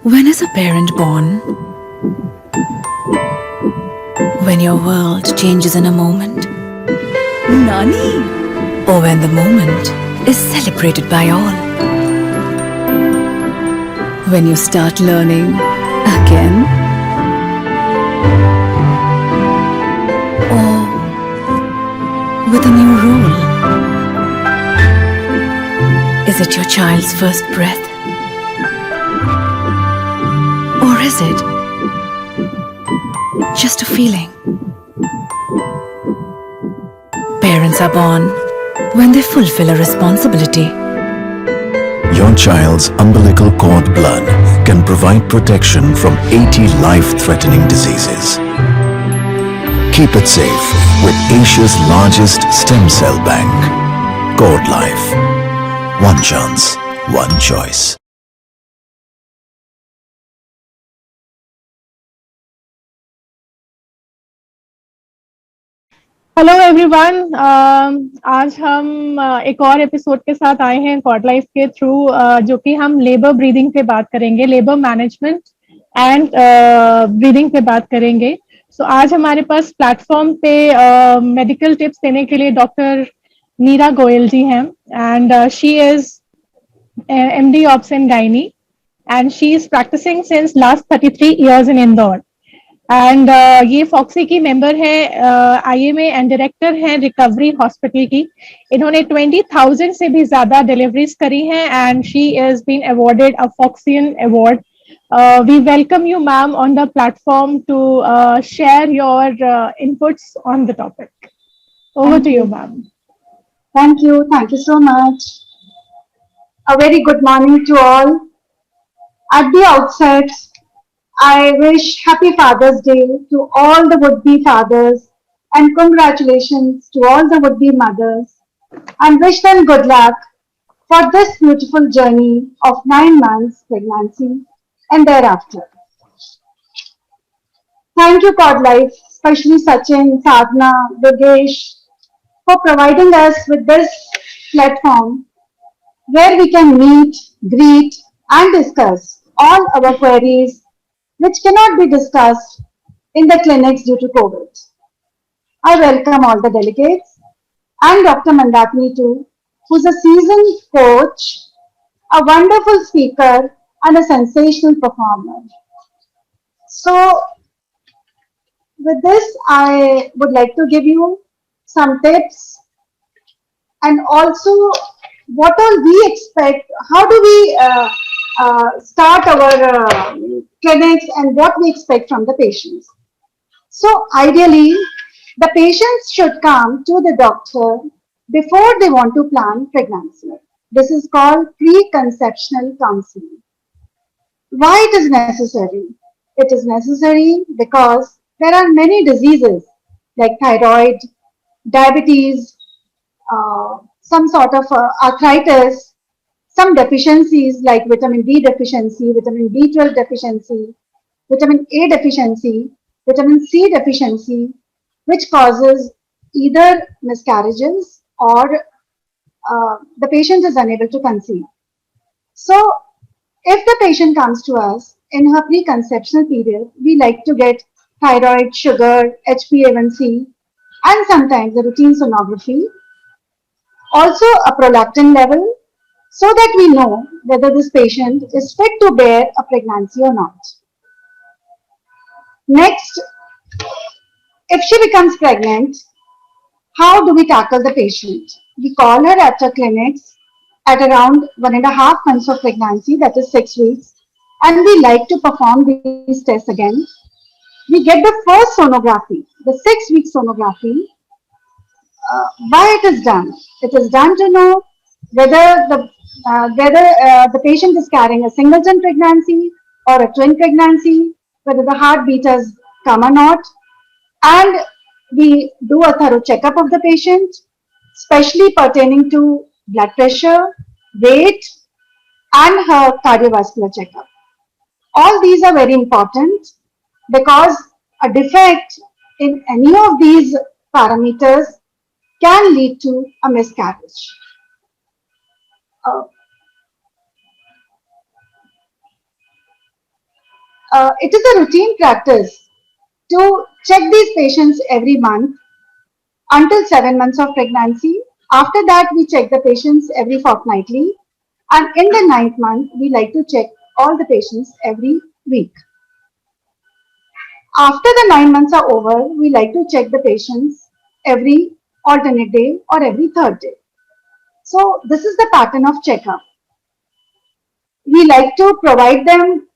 When is a parent born? When your world changes in a moment? Nani? Or when the moment is celebrated by all? When you start learning again? Or with a new role? Is it your child's first breath? Or is it just a feeling? Parents are born when they fulfill a responsibility. Your child's umbilical cord blood can provide protection from 80 life-threatening diseases. Keep it safe with Asia's largest stem cell bank. Cord Life. One chance, one choice. Hello everyone. आज हम एक और episode के साथ आए हैं code life के through, जो कि हम लेबर ब्रीदिंग पे बात करेंगे, लेबर मैनेजमेंट एंड ब्रीदिंग पे बात करेंगे। सो आज हमारे पास प्लेटफॉर्म पे मेडिकल टिप्स देने के लिए डॉक्टर नीरा गोयल जी हैं, and she is MD obs in gynae, and she is practising since last 33 years in Indore. And ये फॉक्सी की मेंबर है, IMA एंड डायरेक्टर हैं रिकवरी हॉस्पिटल की। इन्होंने 20,000 से भी ज्यादा डिलीवरीज करी हैं, and she is been awarded a फॉक्सियन award. We welcome you, ma'am, on the platform to share your inputs on the topic. Over Thank to you, you. ma'am. Thank you. Thank you so much. A very good morning to all. At the outset, I wish Happy Father's Day to all the would-be fathers and congratulations to all the would-be mothers and wish them good luck for this beautiful journey of 9 months pregnancy and thereafter. Thank you, Cod Life, especially Sachin, Sadhna, Yogesh, for providing us with this platform where we can meet, greet, and discuss all our queries which cannot be discussed in the clinics due to COVID. I welcome all the delegates and Dr. Mandatni too, who's a seasoned coach, a wonderful speaker, and a sensational performer. So, with this, I would like to give you some tips and also what all we expect, how do we start our clinics and what we expect from the patients. So ideally, the patients should come to the doctor before they want to plan pregnancy. This is called preconceptional counseling. Why it is necessary? It is necessary because there are many diseases like thyroid, diabetes, some sort of arthritis, some deficiencies like vitamin D deficiency, vitamin B12 deficiency, vitamin A deficiency, vitamin C deficiency, which causes either miscarriages or the patient is unable to conceive. So, if the patient comes to us in her preconceptional period, we like to get thyroid, sugar, HbA1c, and sometimes a routine sonography, also a prolactin level, so that we know whether this patient is fit to bear a pregnancy or not. Next, if she becomes pregnant, how do we tackle the patient? We call her at our clinics at around 1.5 months of pregnancy, that is 6 weeks, and we like to perform these tests again. We get the first sonography, the 6 week sonography. Why it is done? It is done to know whether the patient is carrying a singleton pregnancy or a twin pregnancy, whether the heartbeat has come or not, and we do a thorough checkup of the patient, especially pertaining to blood pressure, weight, and her cardiovascular checkup. All these are very important because a defect in any of these parameters can lead to a miscarriage. Uh, It is a routine practice to check these patients every month until 7 months of pregnancy. After that, we check the patients every fortnightly. And in the ninth month, we like to check all the patients every week. After the 9 months are over, we like to check the patients every alternate day or every third day. So this is the pattern of checkup. We like to provide them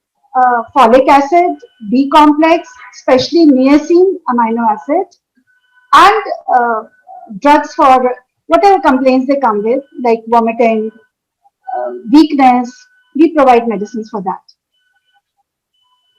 folic acid, B complex, especially niacin amino acid, and drugs for whatever complaints they come with, like vomiting, weakness. We provide medicines for that.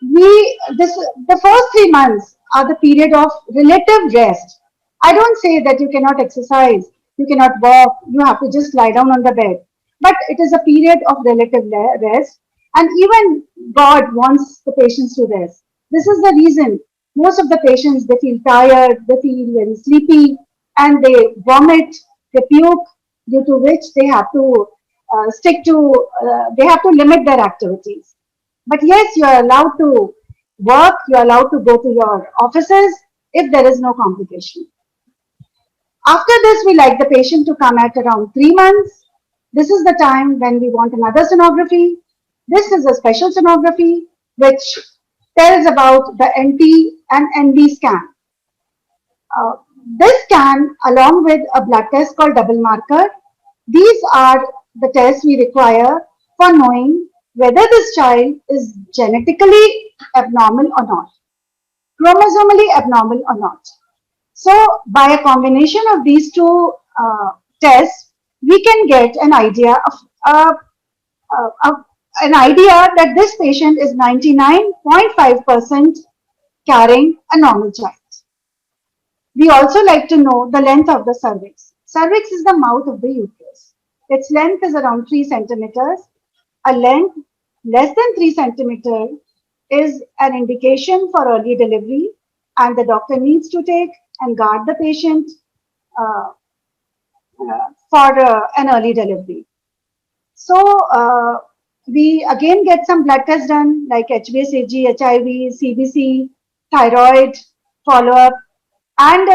The first 3 months are the period of relative rest. I don't say that you cannot exercise, you cannot walk, you have to just lie down on the bed. But it is a period of relative rest, and even God wants the patients to rest. This is the reason most of the patients, they feel tired, they feel very sleepy, and they vomit, they puke, due to which they have to they have to limit their activities. But yes, you are allowed to work, you are allowed to go to your offices if there is no complication. After this, we like the patient to come at around 3 months. This is the time when we want another sonography. This is a special sonography which tells about the NT and ND scan. Uh, this scan, along with a blood test called double marker, these are the tests we require for knowing whether this child is genetically abnormal or not, chromosomally abnormal or not. So, by a combination of these two tests, we can get an idea of an idea that this patient is 99.5% carrying a normal child. We also like to know the length of the cervix. Cervix is the mouth of the uterus. Its length is around 3 centimeters. A length less than 3 centimeters is an indication for early delivery, and the doctor needs to take and guard the patient uh, for an early delivery. So we again get some blood tests done like HbSAg, HIV, CBC, thyroid follow-up, and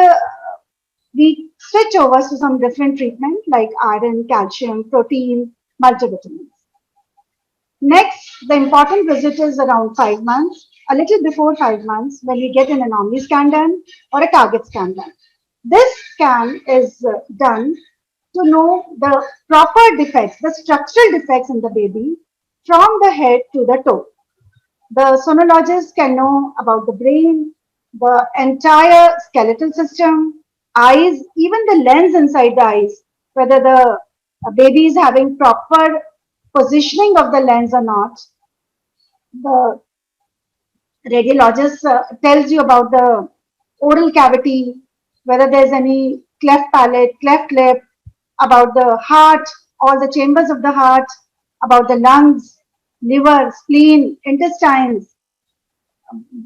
we switch over to some different treatment like iron, calcium, protein, multivitamins. Next, the important visit is around 5 months, a little before 5 months, when we get an anomaly scan done or a target scan done. This scan is done to know the proper defects, the structural defects in the baby from the head to the toe. The sonologist can know about the brain, the entire skeletal system, eyes, even the lens inside the eyes, whether the baby is having proper positioning of the lens or not. The radiologist tells you about the oral cavity, whether there's any cleft palate, cleft lip, about the heart, all the chambers of the heart, about the lungs, liver, spleen, intestines,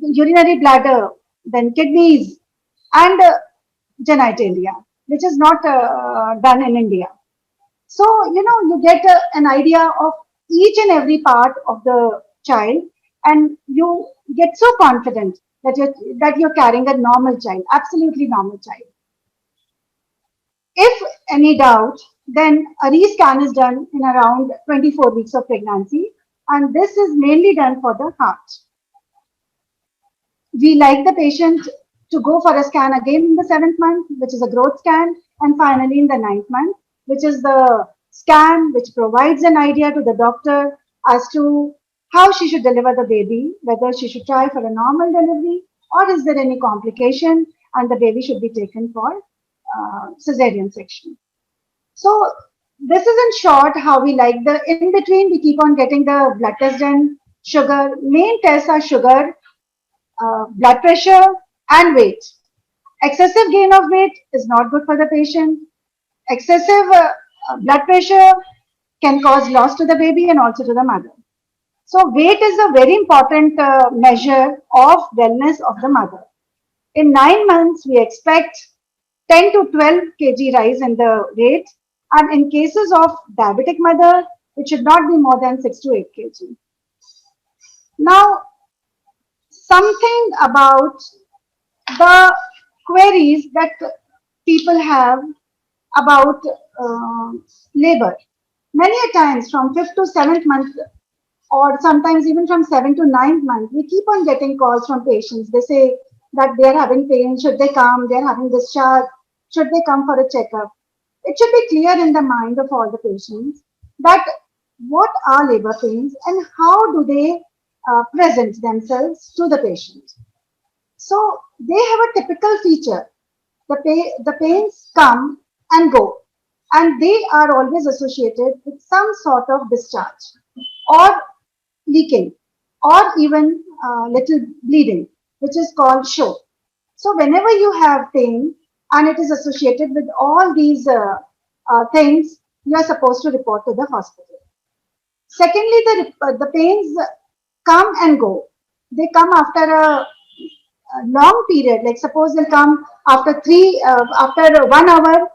urinary bladder, then kidneys, and genitalia, which is not done in India. So, you get an idea of each and every part of the child, and you get so confident that you're carrying a normal child, absolutely normal child. If any doubt, then a rescan is done in around 24 weeks of pregnancy, and this is mainly done for the heart. We like the patient to go for a scan again in the 7th month, which is a growth scan, and finally in the 9th month, which is the scan which provides an idea to the doctor as to how she should deliver the baby, whether she should try for a normal delivery or is there any complication and the baby should be taken for cesarean section. So this is in short how we like the in between. We keep on getting the blood test done, sugar. Main tests are sugar, blood pressure, and weight. Excessive gain of weight is not good for the patient. Excessive blood pressure can cause loss to the baby and also to the mother. So weight is a very important measure of wellness of the mother. In 9 months, we expect 10 to 12 kg rise in the weight, and in cases of diabetic mother, it should not be more than 6 to 8 kg. Now, something about the queries that people have about labor. Many a times from 5th to 7th month, or sometimes even from 7th to 9th month, we keep on getting calls from patients. They say that they are having pain, should they come? They are having discharge, should they come for a checkup? It should be clear in the mind of all the patients that what are labor pains and how do they present themselves to the patient. So they have a typical feature. The pains come and go, and they are always associated with some sort of discharge or leaking or even little bleeding, which is called show. So whenever you have pain and it is associated with all these things, you are supposed to report to the hospital. Secondly, the pains come and go. They come after a long period. Like suppose they'll come after 1 hour,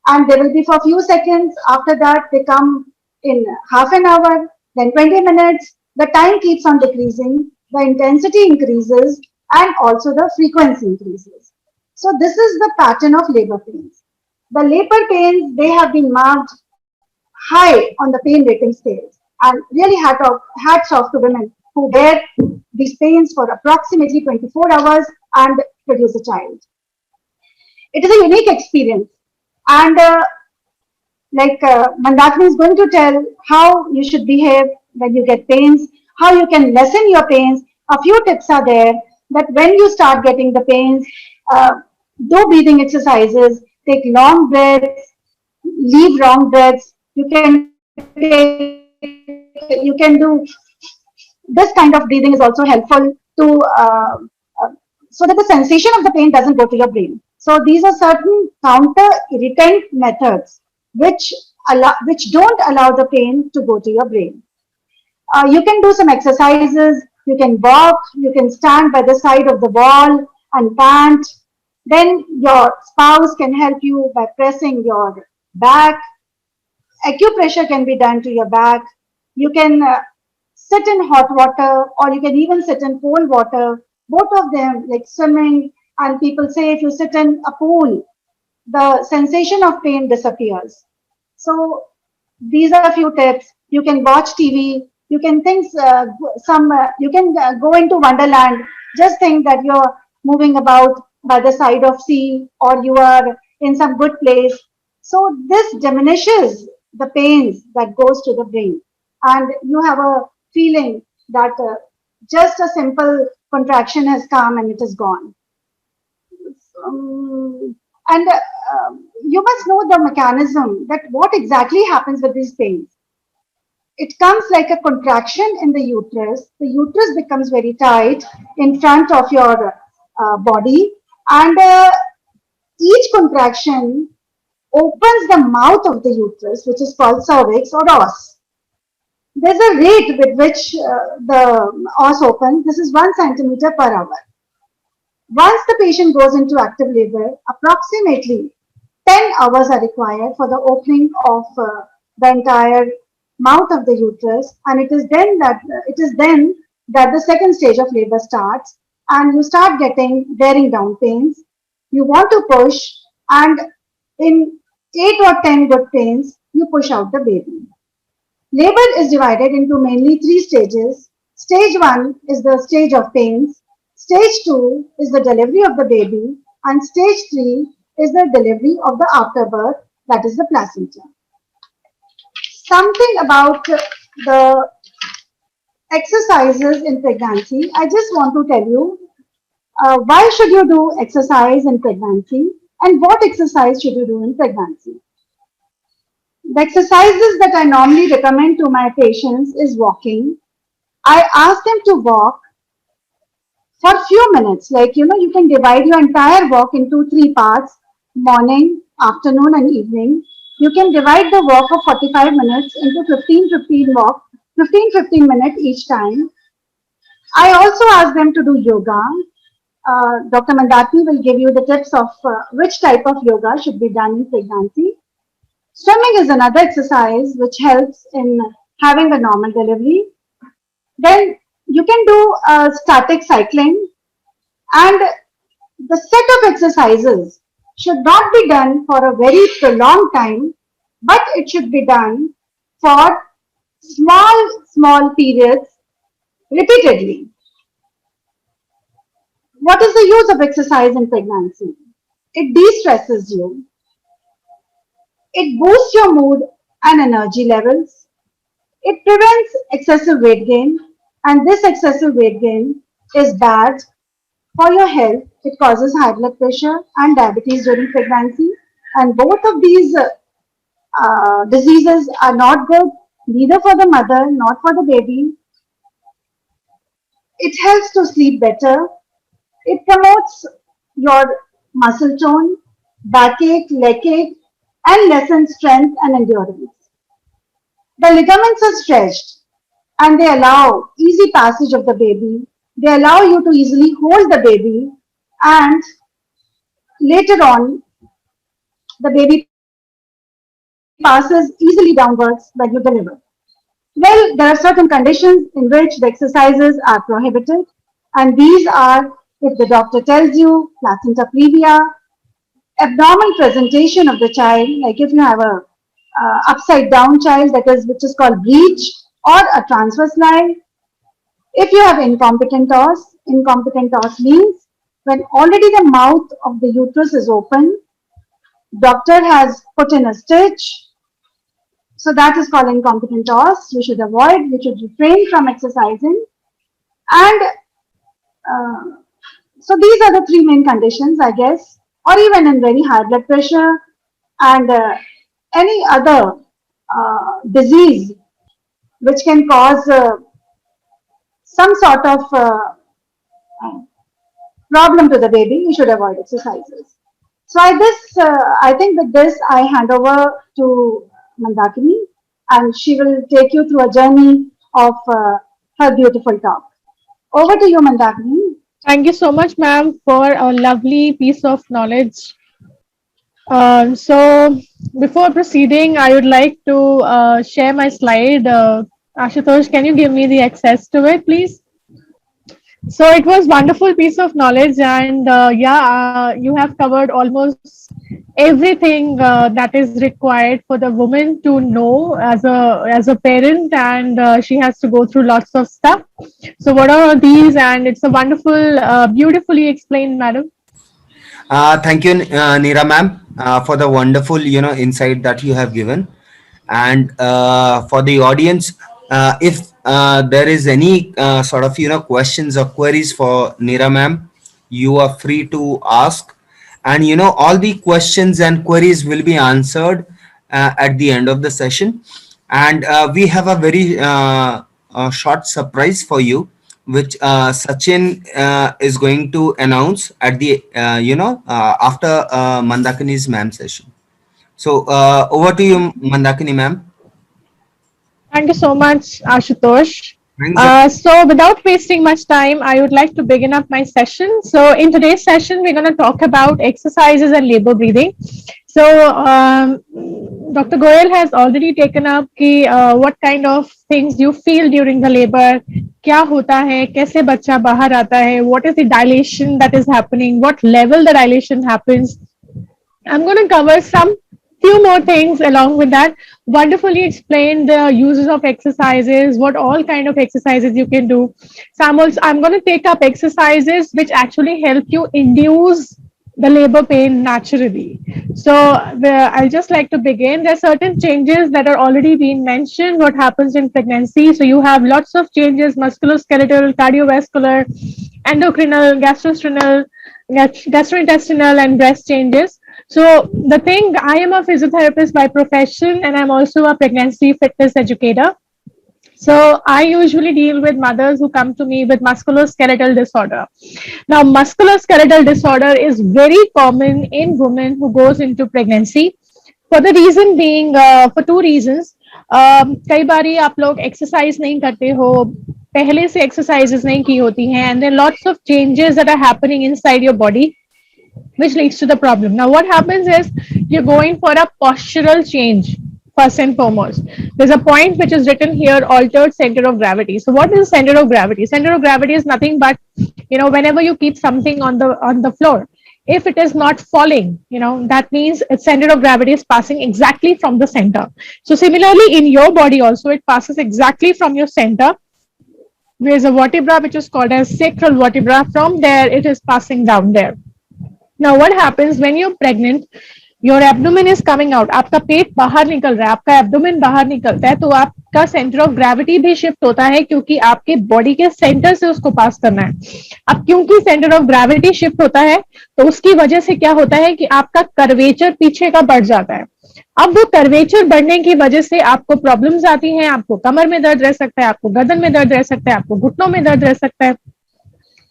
and they will be for a few seconds. After that, they come in half an hour, then 20 minutes. The time keeps on decreasing, the intensity increases, and also the frequency increases. So this is the pattern of labor pains. The labor pains, they have been marked high on the pain rating scales. And really hats off to women who bear these pains for approximately 24 hours and produce a child. It is a unique experience. And Mandakini is going to tell how you should behave when you get pains, how you can lessen your pains. A few tips are there that when you start getting the pains, do breathing exercises, take long breaths, leave wrong breaths. You can do this kind of breathing is also helpful to so that the sensation of the pain doesn't go to your brain. So these are certain counter irritant methods which don't allow the pain to go to your brain. You can do some exercises. You can walk. You can stand by the side of the wall and pant. Then your spouse can help you by pressing your back. Acupressure can be done to your back. You can sit in hot water, or you can even sit in cold water. Both of them, like swimming, and people say if you sit in a pool, the sensation of pain disappears. So these are a few tips. You can watch TV. You can think you can go into Wonderland. Just think that you're moving about by the side of sea, or you are in some good place. So this diminishes the pains that goes to the brain, and you have a feeling that just a simple contraction has come and it is gone. And you must know the mechanism that what exactly happens with these pains. It comes like a contraction in the uterus. The uterus becomes very tight in front of your body, and each contraction opens the mouth of the uterus, which is called cervix or os. There's a rate with which the os opens. This is 1 centimeter per hour. Once the patient goes into active labor, approximately 10 hours are required for the opening of the entire mouth of the uterus, and it is then that the second stage of labor starts, and you start getting bearing down pains. You want to push, and in 8 or 10 good pains, you push out the baby. Labor is divided into mainly 3 stages. Stage 1 is the stage of pains. Stage 2 is the delivery of the baby, and stage 3 is the delivery of the afterbirth, that is the placenta. Something about the exercises in pregnancy. I just want to tell you why should you do exercise in pregnancy, and what exercise should you do in pregnancy. The exercises that I normally recommend to my patients is walking. I ask them to walk for a few minutes. Like, you can divide your entire walk into 3 parts: morning, afternoon, and evening. You can divide the walk of 45 minutes into 15 minutes each time. I also ask them to do yoga. Dr. Mandakini will give you the tips of which type of yoga should be done in pregnancy. Swimming is another exercise which helps in having a normal delivery. Then you can do static cycling, and the set of exercises should not be done for a very prolonged time, but it should be done for small periods repeatedly. What is the use of exercise in pregnancy? It de-stresses you. It boosts your mood and energy levels. It prevents excessive weight gain, and this excessive weight gain is bad for your health. It causes high blood pressure and diabetes during pregnancy, and both of these diseases are not good, neither for the mother, not for the baby. It helps to sleep better. It promotes your muscle tone, backache, leg ache, and lessens strength and endurance. The ligaments are stretched and they allow easy passage of the baby. They allow you to easily hold the baby, and later on, the baby passes easily downwards when you deliver. Well, there are certain conditions in which the exercises are prohibited, and these are if the doctor tells you placenta previa, abnormal presentation of the child, like if you have a upside down child, that is which is called breech, or a transverse lie. If you have incompetent os means when already the mouth of the uterus is open, doctor has put in a stitch, so that is called incompetent os. You should avoid, you should refrain from exercising, and so these are the three main conditions, I guess, or even in very high blood pressure and any other disease which can cause some sort of problem to the baby, you should avoid exercises. So I think with this, I hand over to Mandakini, and she will take you through a journey of her beautiful talk. Over to you, Mandakini. Thank you so much, ma'am, for a lovely piece of knowledge. So, before proceeding, I would like to share my slide. Ashutosh, can you give me the access to it, please? So it was wonderful piece of knowledge, and you have covered almost everything that is required for the woman to know as a parent, and she has to go through lots of stuff. So what are these? And it's a wonderful, beautifully explained, madam. Thank you, Neera ma'am, for the wonderful, insight that you have given. And for the audience, if there is any sort of, questions or queries for Neera ma'am, you are free to ask. And, all the questions and queries will be answered at the end of the session. And we have a very short surprise for you, which Sachin is going to announce at the, after Mandakini's ma'am session. So over to you, Mandakini ma'am. Thank you so much, Ashutosh. So without wasting much time, I would like to begin up my session. So in today's session, we're going to talk about exercises and labor breathing. So Dr. Goyal has already taken up what kind of things you feel during the labor, क्या होता है, कैसे बच्चा बाहर आता है, what is the dilation that is happening, what level the dilation happens. I'm going to cover some few more things along with that. Wonderfully explain the uses of exercises, what all kind of exercises you can do. So I'm going to take up exercises which actually help you induce the labor pain naturally. So I'll just like to begin. There are certain changes that are already being mentioned, what happens in pregnancy. So you have lots of changes, musculoskeletal, cardiovascular, endocrinal, gastrointestinal, and breast changes. So the thing, I am a physiotherapist by profession, and I'm also a pregnancy fitness educator. So I usually deal with mothers who come to me with musculoskeletal disorder. Now, musculoskeletal disorder is very common in women who goes into pregnancy. For the reason being, for two reasons. कई बारी आप लोग exercise नहीं करते हो, पहले से exercises नहीं की होती हैं, and there are lots of changes that are happening inside your body, which leads to the problem. Now, what happens is you're going for a postural change. first and foremost. There's a point which is written here, altered center of gravity. So what is center of gravity? Center of gravity is nothing but, whenever you keep something on the floor, if it is not falling, that means its center of gravity is passing exactly from the center. So similarly, in your body also, it passes exactly from your center. There's a vertebra which is called as sacral vertebra. From there, it is passing down there. Now, what happens when you're pregnant? Your abdomen is coming out. आपका पेट बाहर निकल रहा है, आपका abdomen बाहर निकलता है, तो आपका सेंटर ऑफ ग्रेविटी भी शिफ्ट होता है, क्योंकि आपके बॉडी के सेंटर से उसको पास करना है. अब क्योंकि सेंटर ऑफ ग्रेविटी शिफ्ट होता है, तो उसकी वजह से क्या होता है कि आपका कर्वेचर पीछे का बढ़ जाता है. अब वो कर्वेचर बढ़ने की वजह से आपको प्रॉब्लम्स आती हैं. आपको कमर में दर्द रह सकता है, आपको गर्दन में दर्द रह सकता है, आपको घुटनों में दर्द रह सकता है,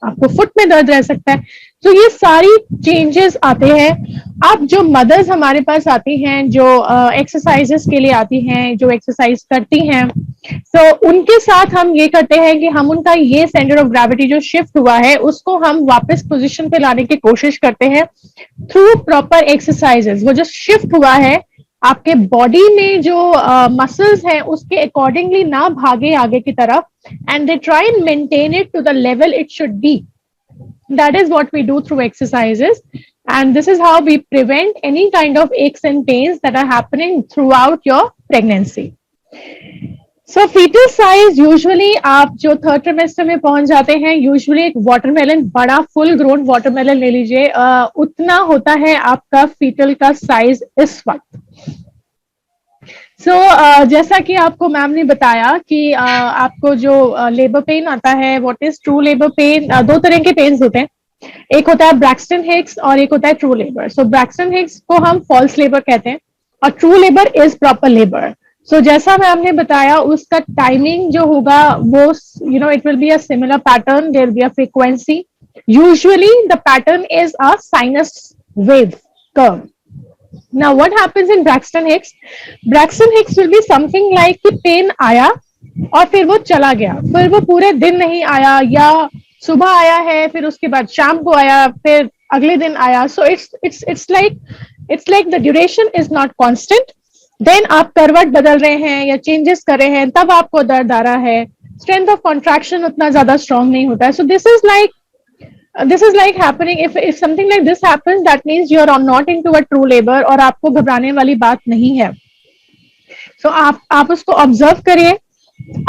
आपको फुट में दर्द रह सकता है. तो ये सारी चेंजेस आते हैं. अब जो मदर्स हमारे पास आती हैं, जो एक्सरसाइजेस के लिए आती हैं, जो एक्सरसाइज करती हैं, तो उनके साथ हम ये करते हैं कि हम उनका ये सेंटर ऑफ ग्रेविटी जो शिफ्ट हुआ है, उसको हम वापस पोजीशन पे लाने की कोशिश करते हैं थ्रू प्रॉपर एक्सरसाइजेस. वो जो शिफ्ट हुआ है आपके बॉडी में जो मसल्स हैं, उसके अकॉर्डिंगली ना भागे आगे की तरफ, and they try and maintain it to the level it should be. That is what we do through exercises, and this is how we prevent any kind of aches and pains that are happening throughout your pregnancy. So fetal size usually आप जो third trimester में पहुंच जाते हैं, usually एक watermelon, बड़ा full grown watermelon ले लीजिए, उतना होता है आपका फीटल का साइज इस वक्त. जैसा कि आपको मैम ने बताया कि आपको जो लेबर पेन आता है, what is true labour pain, दो तरह के पेन्स होते हैं. एक होता है ब्रैक्सटन हिक्स और एक होता है true labour. So Braxton Hicks को हम फॉल्स लेबर कहते हैं और true labour is proper labour. So जैसा मैम ने बताया, उसका टाइमिंग जो होगा वो it will be a similar pattern, there will be a frequency. Usually the pattern is a sinus wave curve. Now what happens in Braxton Hicks? Braxton Hicks will be something like कि pen आया और फिर वो चला गया, फिर वो पूरे दिन नहीं आया, या सुबह आया है, फिर उसके बाद शाम को आया, फिर अगले दिन आया. So it's like the duration is not constant. Then आप करवट बदल रहे हैं या चेंजेस कर रहे हैं, तब आपको दर्द आ रहा है. स्ट्रेंथ ऑफ कॉन्ट्रैक्शन उतना ज्यादा स्ट्रॉन्ग नहीं होता है. So this is like happening. If something like this happens, that means you are not into a true labor, और आपको घबराने वाली बात नहीं है. So आप उसको ऑब्जर्व करिए.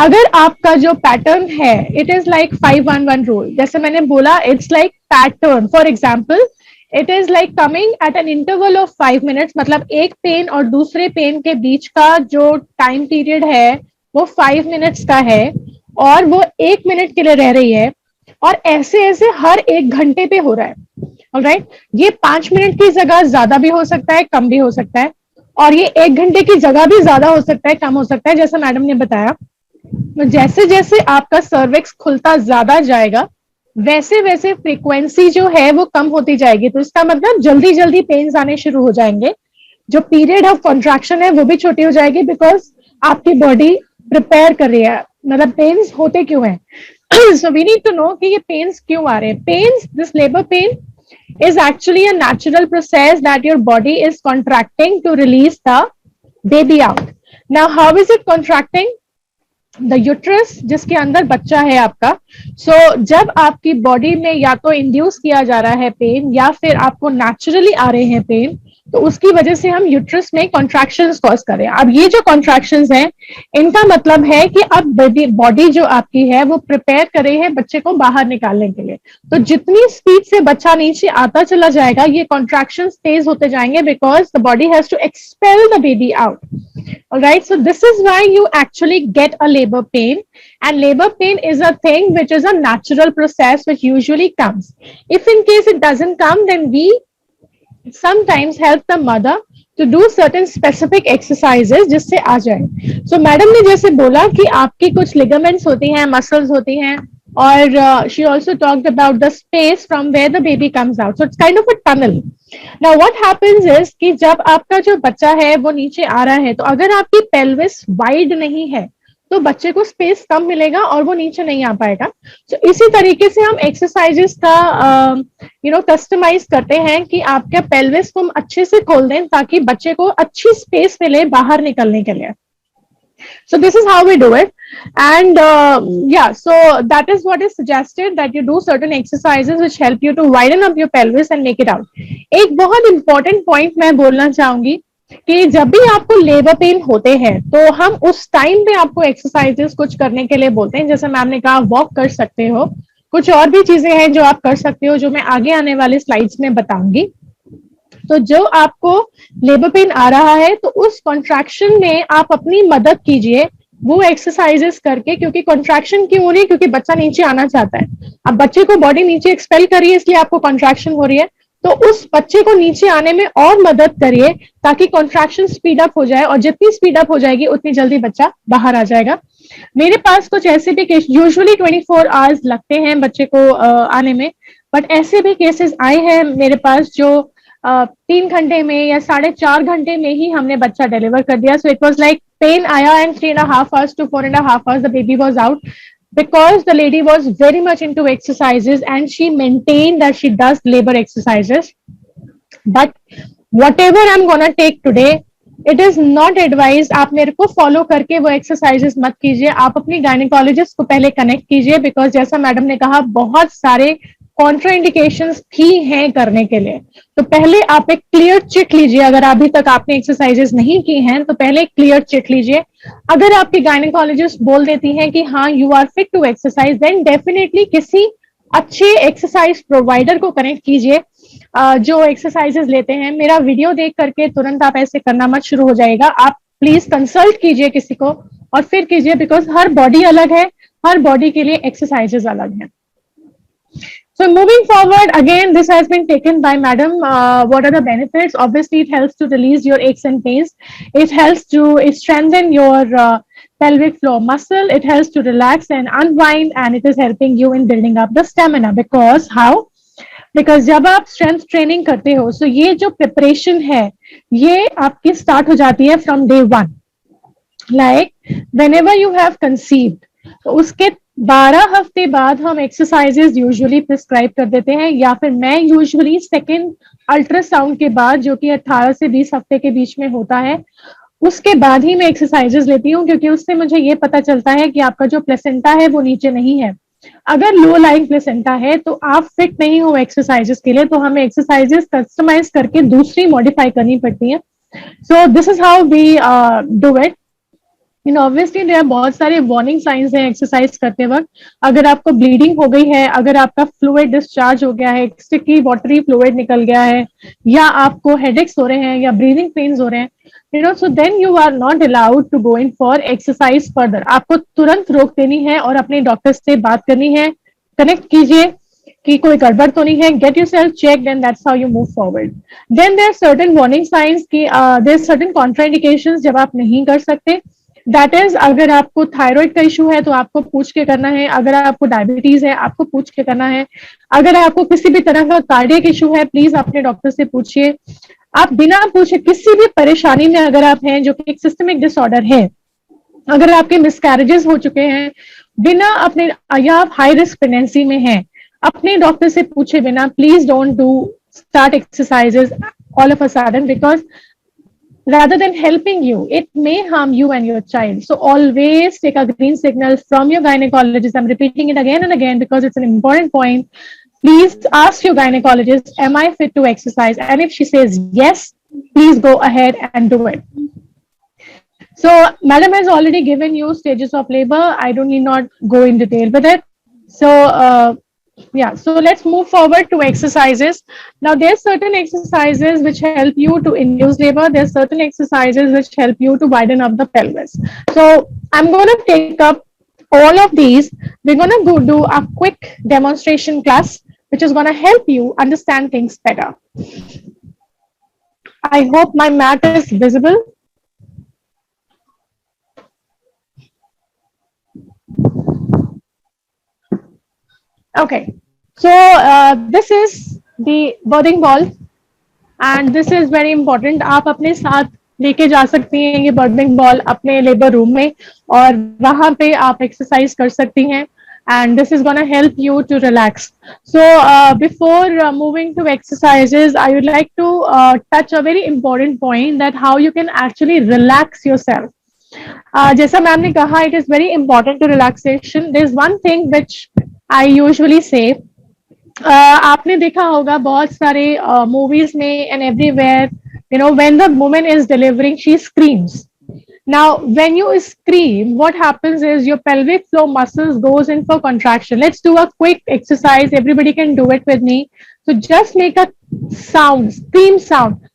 अगर आपका जो पैटर्न है, इट इज लाइक 5-1-1 रूल. जैसे मैंने बोला, it's like pattern. For example, it is like coming at an interval of 5 minutes. मतलब एक पेन और दूसरे पेन के बीच का जो टाइम पीरियड है वो 5 मिनट्स का है, और वो 1 मिनट के लिए रह रही है, और ऐसे ऐसे हर 1 घंटे पे हो रहा है. ऑलराइट, ये 5 मिनट की जगह ज्यादा भी हो सकता है, कम भी हो सकता है, और ये 1 घंटे की जगह भी ज्यादा हो सकता है, कम हो सकता है, जैसा मैडम ने बताया. तो जैसे जैसे आपका सर्विक्स खुलता ज्यादा जाएगा, वैसे वैसे फ्रीक्वेंसी जो है वो कम होती जाएगी. तो इसका मतलब जल्दी जल्दी पेन्स आने शुरू हो जाएंगे. जो पीरियड ऑफ कॉन्ट्रैक्शन है वो भी छोटी हो जाएगी, बिकॉज आपकी बॉडी प्रिपेयर कर रही है. मतलब पेन्स होते क्यों हैं? So we need to know कि ये पेन्स क्यों आ रहे हैं. Pains, this labor pain is actually a natural process that your body is contracting to release the baby out. Now, how is it contracting? The uterus, जिसके अंदर बच्चा है आपका. So जब आपकी बॉडी में या तो इंड्यूस किया जा रहा है पेन, या फिर आपको नेचुरली आ रहे हैं पेन, तो उसकी वजह से हम यूट्रस में कॉन्ट्रैक्शंस कॉज करें. अब ये जो कॉन्ट्रैक्शंस हैं, इनका मतलब है कि अब बॉडी जो आपकी है वो प्रिपेयर कर रही है बच्चे को बाहर निकालने के लिए. तो जितनी स्पीड से बच्चा नीचे आता चला जाएगा, ये कॉन्ट्रैक्शंस तेज होते जाएंगे, because the body has to expel the baby out. Alright, so this is why you actually get a labor pain, and labor pain is a thing which is a natural process which usually comes. If in case it doesn't come, then we sometimes help the mother to do certain specific exercises जिससे आ जाए. So madam ने जैसे बोला कि आपकी कुछ ligaments होती हैं, muscles होती हैं, और she also talked about the space from where the baby comes out. So it's kind of a tunnel. Now what happens is कि जब आपका जो बच्चा है वो नीचे आ रहा है, तो अगर आपकी pelvis wide नहीं है, तो बच्चे को स्पेस कम मिलेगा और वो नीचे नहीं आ पाएगा। तो इसी तरीके से हम एक्सरसाइजेस का कस्टमाइज करते हैं कि आपके पेल्विस को हम अच्छे से खोल दें ताकि बच्चे को अच्छी स्पेस मिले बाहर निकलने के लिए। So this is how we do it, and so that is what is suggested, that you do certain exercises which help you to widen up your pelvis and make it out. एक बहुत important point मैं बोलना चाहूंगी कि जब भी आपको labour pain होते हैं तो हम उस टाइम पे आपको एक्सरसाइजेस कुछ करने के लिए बोलते हैं। जैसे मैम ने कहा वॉक कर सकते हो, कुछ और भी चीजें हैं जो आप कर सकते हो जो मैं आगे आने वाले स्लाइड्स में बताऊंगी। तो जो आपको लेबर पेन आ रहा है तो उस कॉन्ट्रैक्शन में आप अपनी मदद कीजिए वो एक्सरसाइजेस करके, क्योंकि कॉन्ट्रैक्शन क्यों हो रही है, क्योंकि बच्चा नीचे आना चाहता है। अब बच्चे को बॉडी नीचे एक्सपेल करिए इसलिए आपको कॉन्ट्रैक्शन हो रही है, तो उस बच्चे को नीचे आने में और मदद करिए ताकि कॉन्ट्रैक्शन स्पीड अप हो जाए, और जितनी स्पीड अप हो जाएगी उतनी जल्दी बच्चा बाहर आ जाएगा। मेरे पास कुछ ऐसे भी केस, यूजुअली 24 आवर्स लगते हैं बच्चे को आने में, बट ऐसे भी केसेस आए हैं मेरे पास जो 3 घंटे में या 4.5 घंटे में ही हमने बच्चा डिलीवर कर दिया। So it was like pain आया and 3.5 hours to 4.5 hours the baby was out, because the lady was very much into exercises and she maintained that she does labor exercises. But whatever I'm gonna take today, it is not advised आप मेरे को follow करके वो exercises मत कीजिए। आप अपनी gynaecologist को पहले कनेक्ट कीजिए, बिकॉज जैसा मैडम ने कहा बहुत सारे कॉन्ट्राइंडिकेशंस भी हैं करने के लिए। तो पहले आप एक क्लियर चिट लीजिए, अगर अभी तक आपने एक्सरसाइजेस नहीं की हैं तो पहले एक क्लियर चिट लीजिए। अगर आपकी गायनेकोलॉजिस्ट बोल देती है कि हाँ you are fit to exercise, then definitely किसी अच्छे एक्सरसाइज प्रोवाइडर को कनेक्ट कीजिए जो एक्सरसाइजेस लेते हैं। मेरा वीडियो देख करके तुरंत आप ऐसे करना मत शुरू हो जाएगा, आप प्लीज कंसल्ट कीजिए किसी को और फिर कीजिए, बिकॉज हर बॉडी अलग है, हर बॉडी के लिए एक्सरसाइजेस अलग हैं। So moving forward, again, this has been taken by Madam. What are the benefits? Obviously, it helps to release your aches and pains. It helps to strengthen your pelvic floor muscle. It helps to relax and unwind, and it is helping you in building up the stamina. Because how? Because जब आप strength training करते हो, so ये जो preparation है, ये आपकी start हो जाती है from day 1. Like whenever you have conceived, तो उसके 12 हफ्ते बाद हम एक्सरसाइजेस यूजुअली प्रिस्क्राइब कर देते हैं, या फिर मैं यूजुअली सेकेंड अल्ट्रासाउंड के बाद, जो कि 18 से 20 हफ्ते के बीच में होता है, उसके बाद ही मैं एक्सरसाइजेस लेती हूँ, क्योंकि उससे मुझे ये पता चलता है कि आपका जो प्लेसेंटा है वो नीचे नहीं है। अगर लो लाइंग प्लेसेंटा है तो आप फिट नहीं हो एक्सरसाइजेस के लिए, तो हमें एक्सरसाइजेस कस्टमाइज करके दूसरी मॉडिफाई करनी पड़ती है। So this is how we do it. Obviously there बहुत सारे वार्निंग साइंस हैं एक्सरसाइज करते वक्त। अगर आपको ब्लीडिंग हो गई है, अगर आपका फ्लूइड डिस्चार्ज हो गया है, स्टिकी वाटरी फ्लूइड निकल गया है, या आपको हेडेक्स हो रहे हैं या ब्रीदिंग पेन्स हो रहे हैं, so then you are not allowed to go in for exercise further. आपको तुरंत रोक देनी है और अपने डॉक्टर से बात करनी है, कनेक्ट कीजिए कि कोई गड़बड़ तो नहीं है, get yourself checked, and that's how you move forward. Then there certain warning signs की देयर सर्टेन कॉन्ट्राइंडिकेशंस जब आप नहीं कर सकते। दैट इज, अगर आपको थायराइड का इशू है तो आपको पूछ के करना है, अगर आपको डायबिटीज है आपको पूछ के करना है, अगर आपको किसी भी तरह का कार्डियक इशू है प्लीज अपने डॉक्टर से पूछिए। आप बिना पूछे किसी भी परेशानी में अगर आप हैं, जो कि एक सिस्टमिक डिसऑर्डर है, अगर आपके मिसकैरेजेस हो चुके हैं, बिना अपने, या आप हाई रिस्क प्रेगनेंसी में हैं, अपने डॉक्टर से पूछे बिना please don't do start exercises all of a sudden, because rather than helping you, it may harm you and your child. So always take a green signal from your gynecologist. I'm repeating it again and again because it's an important point. Please ask your gynecologist, am I fit to exercise? And if she says yes, please go ahead and do it. So madam has already given you stages of labor. I don't need not go in detail with it. So yeah, so let's move forward to exercises. Now there's certain exercises which help you to induce labor. There's certain exercises which help you to widen up the pelvis. So I'm going to take up all of these. We're going to go do a quick demonstration class which is going to help you understand things better. I hope my mat is visible. Okay, so this is the birthing ball and this is very important. आप अपने साथ लेके जा सकती हैं ये burning ball अपने labour room में, और वहां पे आप एक्सरसाइज कर सकती हैं, and this is going to help you to relax. So before moving to exercises, I would like to touch a very important point, that how you can actually relax yourself. जैसा ma'am ने कहा, it is very important to relaxation. There is one thing which I usually say. आपने देखा होगा बहुत सारे movies में and everywhere, you know, when the woman is delivering, she screams. Now when you scream, what happens is your pelvic floor muscles goes in for contraction. Let's do a quick exercise, everybody can do it with me. So just make a sound, scream sound.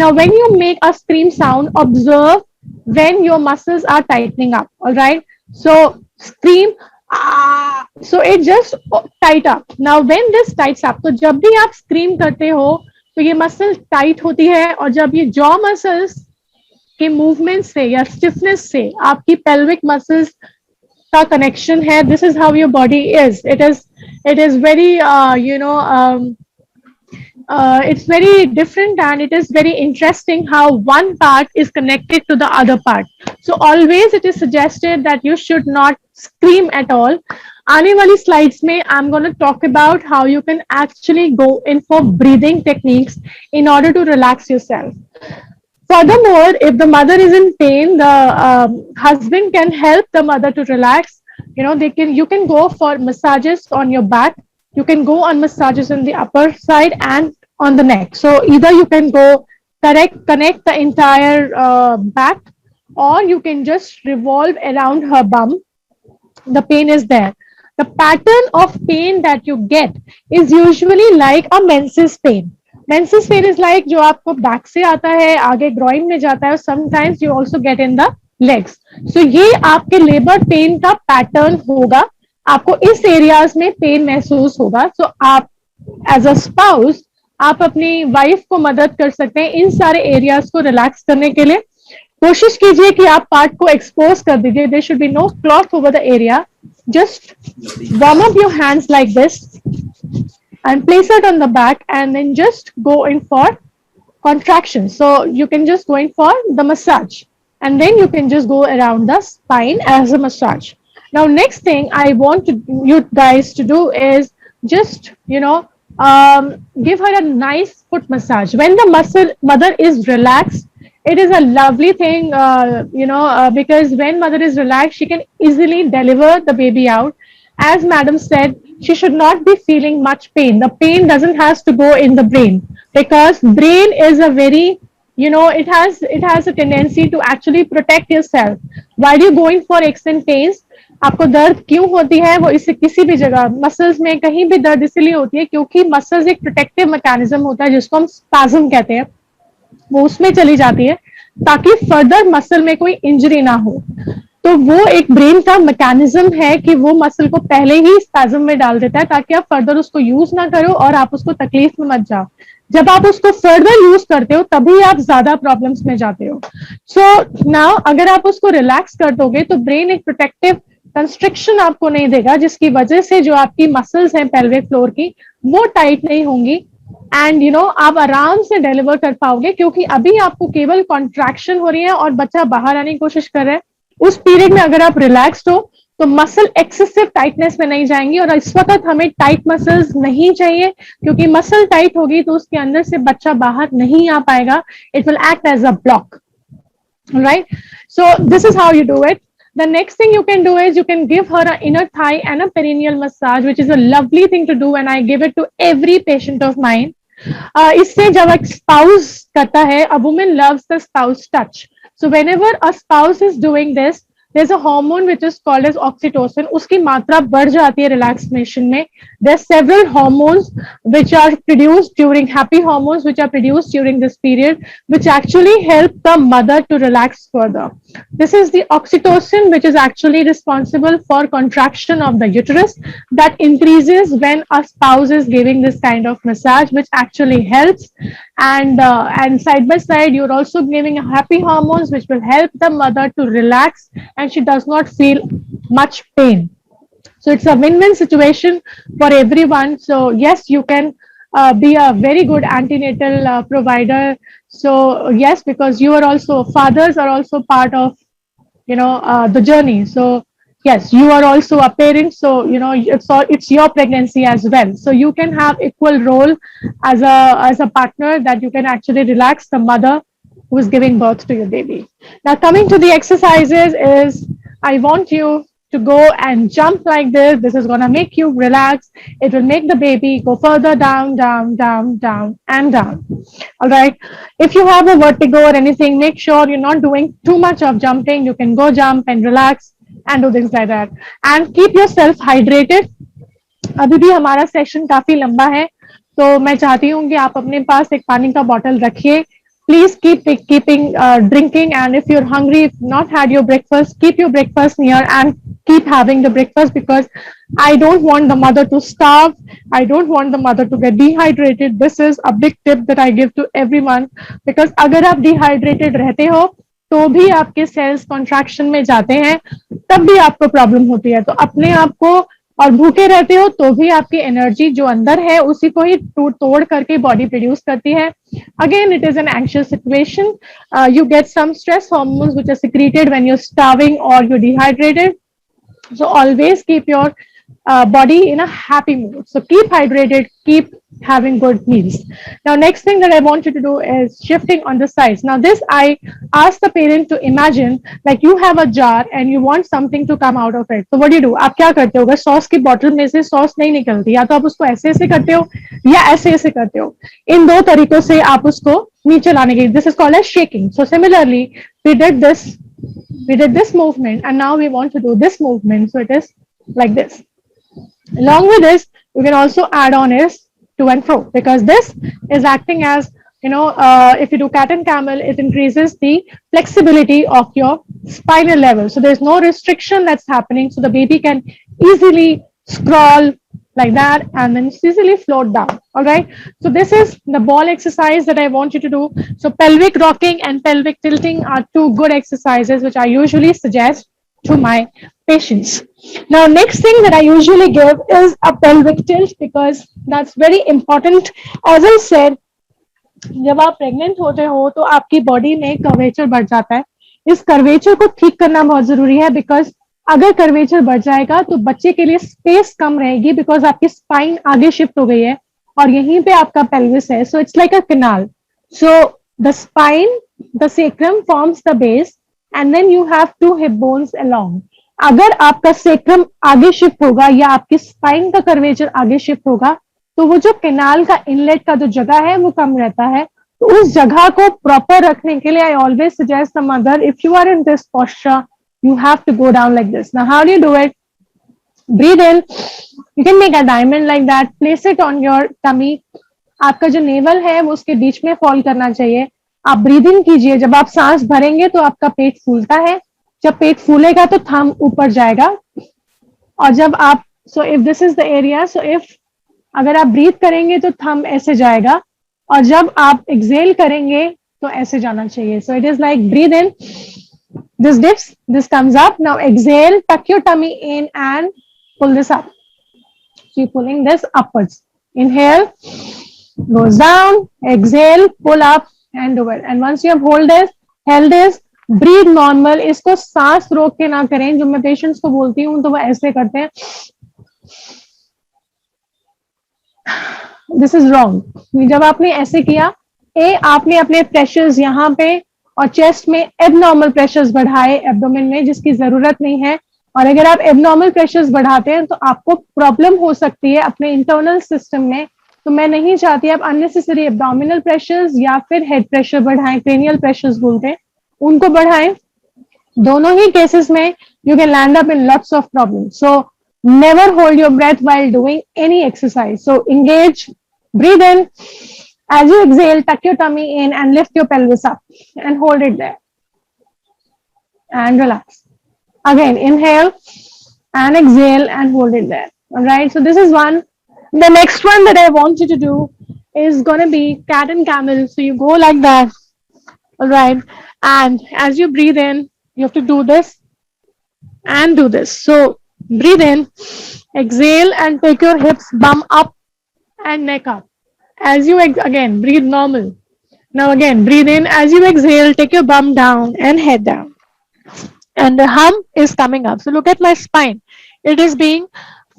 Now when you make a scream sound, observe when your muscles are tightening up. All right, so scream, so it just tight up. Now when this tights up, तो जब भी आप scream करते हो तो ये muscle tight होती है, और जब ये जॉ मसल्स के मूवमेंट से या स्टिफनेस से आपकी पेल्विक मसल्स का कनेक्शन है, this is how your body is. It is very it's very different, and it is very interesting how one part is connected to the other part. So always it is suggested that you should not scream at all. आने वाली slides में I'm going to talk about how you can actually go in for breathing techniques in order to relax yourself. Furthermore, if the mother is in pain, the husband can help the mother to relax. You know, you can go for massages on your back. You can go on massages on the upper side and on the neck. So either you can go connect the entire back, or you can just revolve around her bum. The pain is there. The pattern of pain that you get is usually like a menses pain. Menses pain is like जो आपको back से आता है, आगे groin में जाता है. Sometimes you also get in the legs. So ये आपके labor pain का pattern होगा. आपको इस एरियाज में पेन महसूस होगा. So आप एज अ स्पाउस आप अपनी वाइफ को मदद कर सकते हैं इन सारे एरियाज को रिलैक्स करने के लिए. कोशिश कीजिए कि आप पार्ट को एक्सपोज कर दीजिए. There should be no cloth over the area. Just warm up your hands like this and place it on the back, and then just go in for contraction. So you can just go in for the massage, and then you can just go around the spine as a massage. Now next thing I want you guys to do is just give her a nice foot massage. When the mother is relaxed, it is a lovely thing, because when mother is relaxed, she can easily deliver the baby out. As madam said, she should not be feeling much pain. The pain doesn't have to go in the brain, because brain is a very, it has a tendency to actually protect yourself. While you're going for aches and pains, आपको दर्द क्यों होती है, वो इसे किसी भी जगह मसल्स में कहीं भी दर्द इसलिए होती है क्योंकि मसल्स एक प्रोटेक्टिव मैकेनिज्म होता है जिसको हम स्पैज्म कहते हैं, वो उसमें चली जाती है ताकि फर्दर मसल में कोई इंजरी ना हो. तो वो एक ब्रेन का मैकेनिज्म है कि वो मसल को पहले ही स्पैज्म में डाल देता है ताकि आप फर्दर उसको यूज ना करो और आप उसको तकलीफ में मत जाओ. जब आप उसको फर्दर यूज करते हो तभी आप ज्यादा प्रॉब्लम्स में जाते हो. सो नाउ अगर आप उसको रिलैक्स कर दोगे तो ब्रेन एक प्रोटेक्टिव कंस्ट्रिक्शन आपको नहीं देगा, जिसकी वजह से जो आपकी मसल्स हैं पेल्विक फ्लोर की वो टाइट नहीं होंगी, एंड आप आराम से डिलीवर कर पाओगे क्योंकि अभी आपको केवल कॉन्ट्रैक्शन हो रही है और बच्चा बाहर आने की कोशिश कर रहा है. उस पीरियड में अगर आप रिलैक्स्ड हो तो मसल एक्सेसिव टाइटनेस में नहीं जाएंगी, और इस वक्त हमें टाइट मसल्स नहीं चाहिए क्योंकि मसल टाइट होगी तो उसके अंदर से बच्चा बाहर नहीं आ पाएगा. It will act as a block. Right, so this is how you do it. The next thing you can do is you can give her an inner thigh and a perineal massage, which is a lovely thing to do, and I give it to every patient of mine. इससे जब एक spouse करता है, a woman loves the spouse touch. So whenever a spouse is doing this, there's a hormone which is called as oxytocin. उसकी मात्रा बढ़ जाती है relaxation में. There's several hormones which are produced during happy hormones which are produced during this period, which actually help the mother to relax further. This is the oxytocin which is actually responsible for contraction of the uterus that increases when a spouse is giving this kind of massage, which actually helps. And side by side, you're also giving happy hormones which will help the mother to relax, and she does not feel much pain. So it's a win-win situation for everyone. So yes, you can be a very good antenatal provider. So yes, because you are also, fathers are also part of, the journey. So yes, you are also a parent, so it's your pregnancy as well, so you can have equal role as a partner, that you can actually relax the mother who is giving birth to your baby. Now coming to the exercises is, I want you to go and jump like this. This is going to make you relax. It will make the baby go further down, down, down, down, and down. All right. If you have a vertigo or anything, make sure you're not doing too much of jumping. You can go jump and relax and do things like that. And keep yourself hydrated. अभी भी हमारा session काफी लंबा है, तो मैं चाहती हूँ कि आप अपने पास एक पानी का बॉटल रखिए. Please keeping drinking, and if you're hungry, if not had your breakfast, keep your breakfast near and keep having the breakfast, because I don't want the mother to starve. I don't want the mother to get dehydrated. This is a big tip that I give to everyone, because अगर आप dehydrated रहते हो तो भी आपके sales contraction में जाते हैं, तब भी आपको प्रॉब्लम होती है. तो अपने आप को, और भूखे रहते हो तो भी आपकी एनर्जी जो अंदर है उसी को ही तोड़ करके बॉडी प्रोड्यूस करती है. Again, it is an anxious situation. You get some stress hormones which are secreted when you're starving or you're dehydrated. So always keep your body in a happy mood. So keep hydrated, keep having good meals. Now, next thing that I want you to do is shifting on the sides. Now, this I ask the parent to imagine like you have a jar and you want something to come out of it. So what do? आप क्या करते हो? अगर sauce की bottle में से sauce नहीं निकलती, या तो आप उसको ऐसे ऐसे करते हो या ऐसे ऐसे करते हो. इन दो तरीकों से आप उसको नीचे लाने के. This is called as shaking. So similarly, we did this movement, and now we want to do this movement. So it is like this. Along with this, you can also add on is to and fro, because this is acting as, if you do cat and camel, it increases the flexibility of your spinal level. So there's no restriction that's happening. So the baby can easily scroll like that and then easily float down. All right. So this is the ball exercise that I want you to do. So pelvic rocking and pelvic tilting are two good exercises which I usually suggest to my patients. Now, next thing that I usually give is a pelvic tilt, because that's very important. As I said, जब आप pregnant होते हो तो आपकी body में curvature बढ़ जाता है. इस कर्वेचर को ठीक करना बहुत जरूरी है, बिकॉज अगर कर्वेचर बढ़ जाएगा तो बच्चे के लिए स्पेस कम रहेगी, बिकॉज आपकी स्पाइन आगे शिफ्ट हो गई है और यहीं पे आपका पेल्विस है. So it's like a canal. So the spine, the sacrum forms the base, and then you have two hip bones along. अगर आपका सेक्रम आगे शिफ्ट होगा या आपकी स्पाइन का कर्वेचर आगे शिफ्ट होगा, तो वो जो कैनाल का इनलेट का जो जगह है वो कम रहता है. तो उस जगह को प्रॉपर रखने के लिए I always suggest the mother, if you are in this posture, you have to go down like this. Now, how do you do it? Breathe in. You can make a diamond like that. Place it on your tummy. आपका जो naval है वो उसके बीच में fall करना चाहिए. आप breathe in कीजिए. जब आप सांस भरेंगे तो आपका पेट फूलता है. जब पेट फूलेगा तो थंब ऊपर जाएगा. और जब आप, so if this is the area, so if अगर आप ब्रीथ करेंगे तो थंब ऐसे जाएगा, और जब आप एक्सेल करेंगे तो ऐसे जाना चाहिए. So it is like breathe in. This dips, this comes up. Now exhale, tuck your tummy in and pull this up. So you're pulling this upwards. Inhale, goes down, exhale, pull up and do it. And once you have held this, breathe normal. इसको सांस रोक के ना करें. जो मैं patients को बोलती हूँ तो वो ऐसे करते हैं. This is wrong. जब आपने ऐसे किया, आपने अपने प्रेशर्स यहाँ पे और चेस्ट में एबनॉर्मल प्रेशर्स बढ़ाए एब्डोमेन में, जिसकी जरूरत नहीं है. और अगर आप एबनॉर्मल प्रेशर्स बढ़ाते हैं तो आपको प्रॉब्लम हो सकती है अपने इंटरनल सिस्टम में. तो मैं नहीं चाहती आप अननेसेसरी एब्डोमिनल प्रेशर्स या फिर हेड प्रेशर बढ़ाएं, क्रेनियल प्रेशर्स बोलते हैं, उनको बढ़ाएं. दोनों ही केसेस में you can land up in lots of problem. So never hold your breath while doing any exercise. सो engage, breathe in. As you exhale, tuck your tummy in and lift your pelvis up and hold it there and relax. Again, inhale and exhale and hold it there. All right. So this is one. The next one that I want you to do is going to be cat and camel. So you go like that. All right. And as you breathe in, you have to do this and do this. So breathe in, exhale and take your hips bum up and neck up. as you again breathe normal. Now again breathe in. As you exhale, take your bum down and head down. And the hum is coming up. So look at my spine. It is being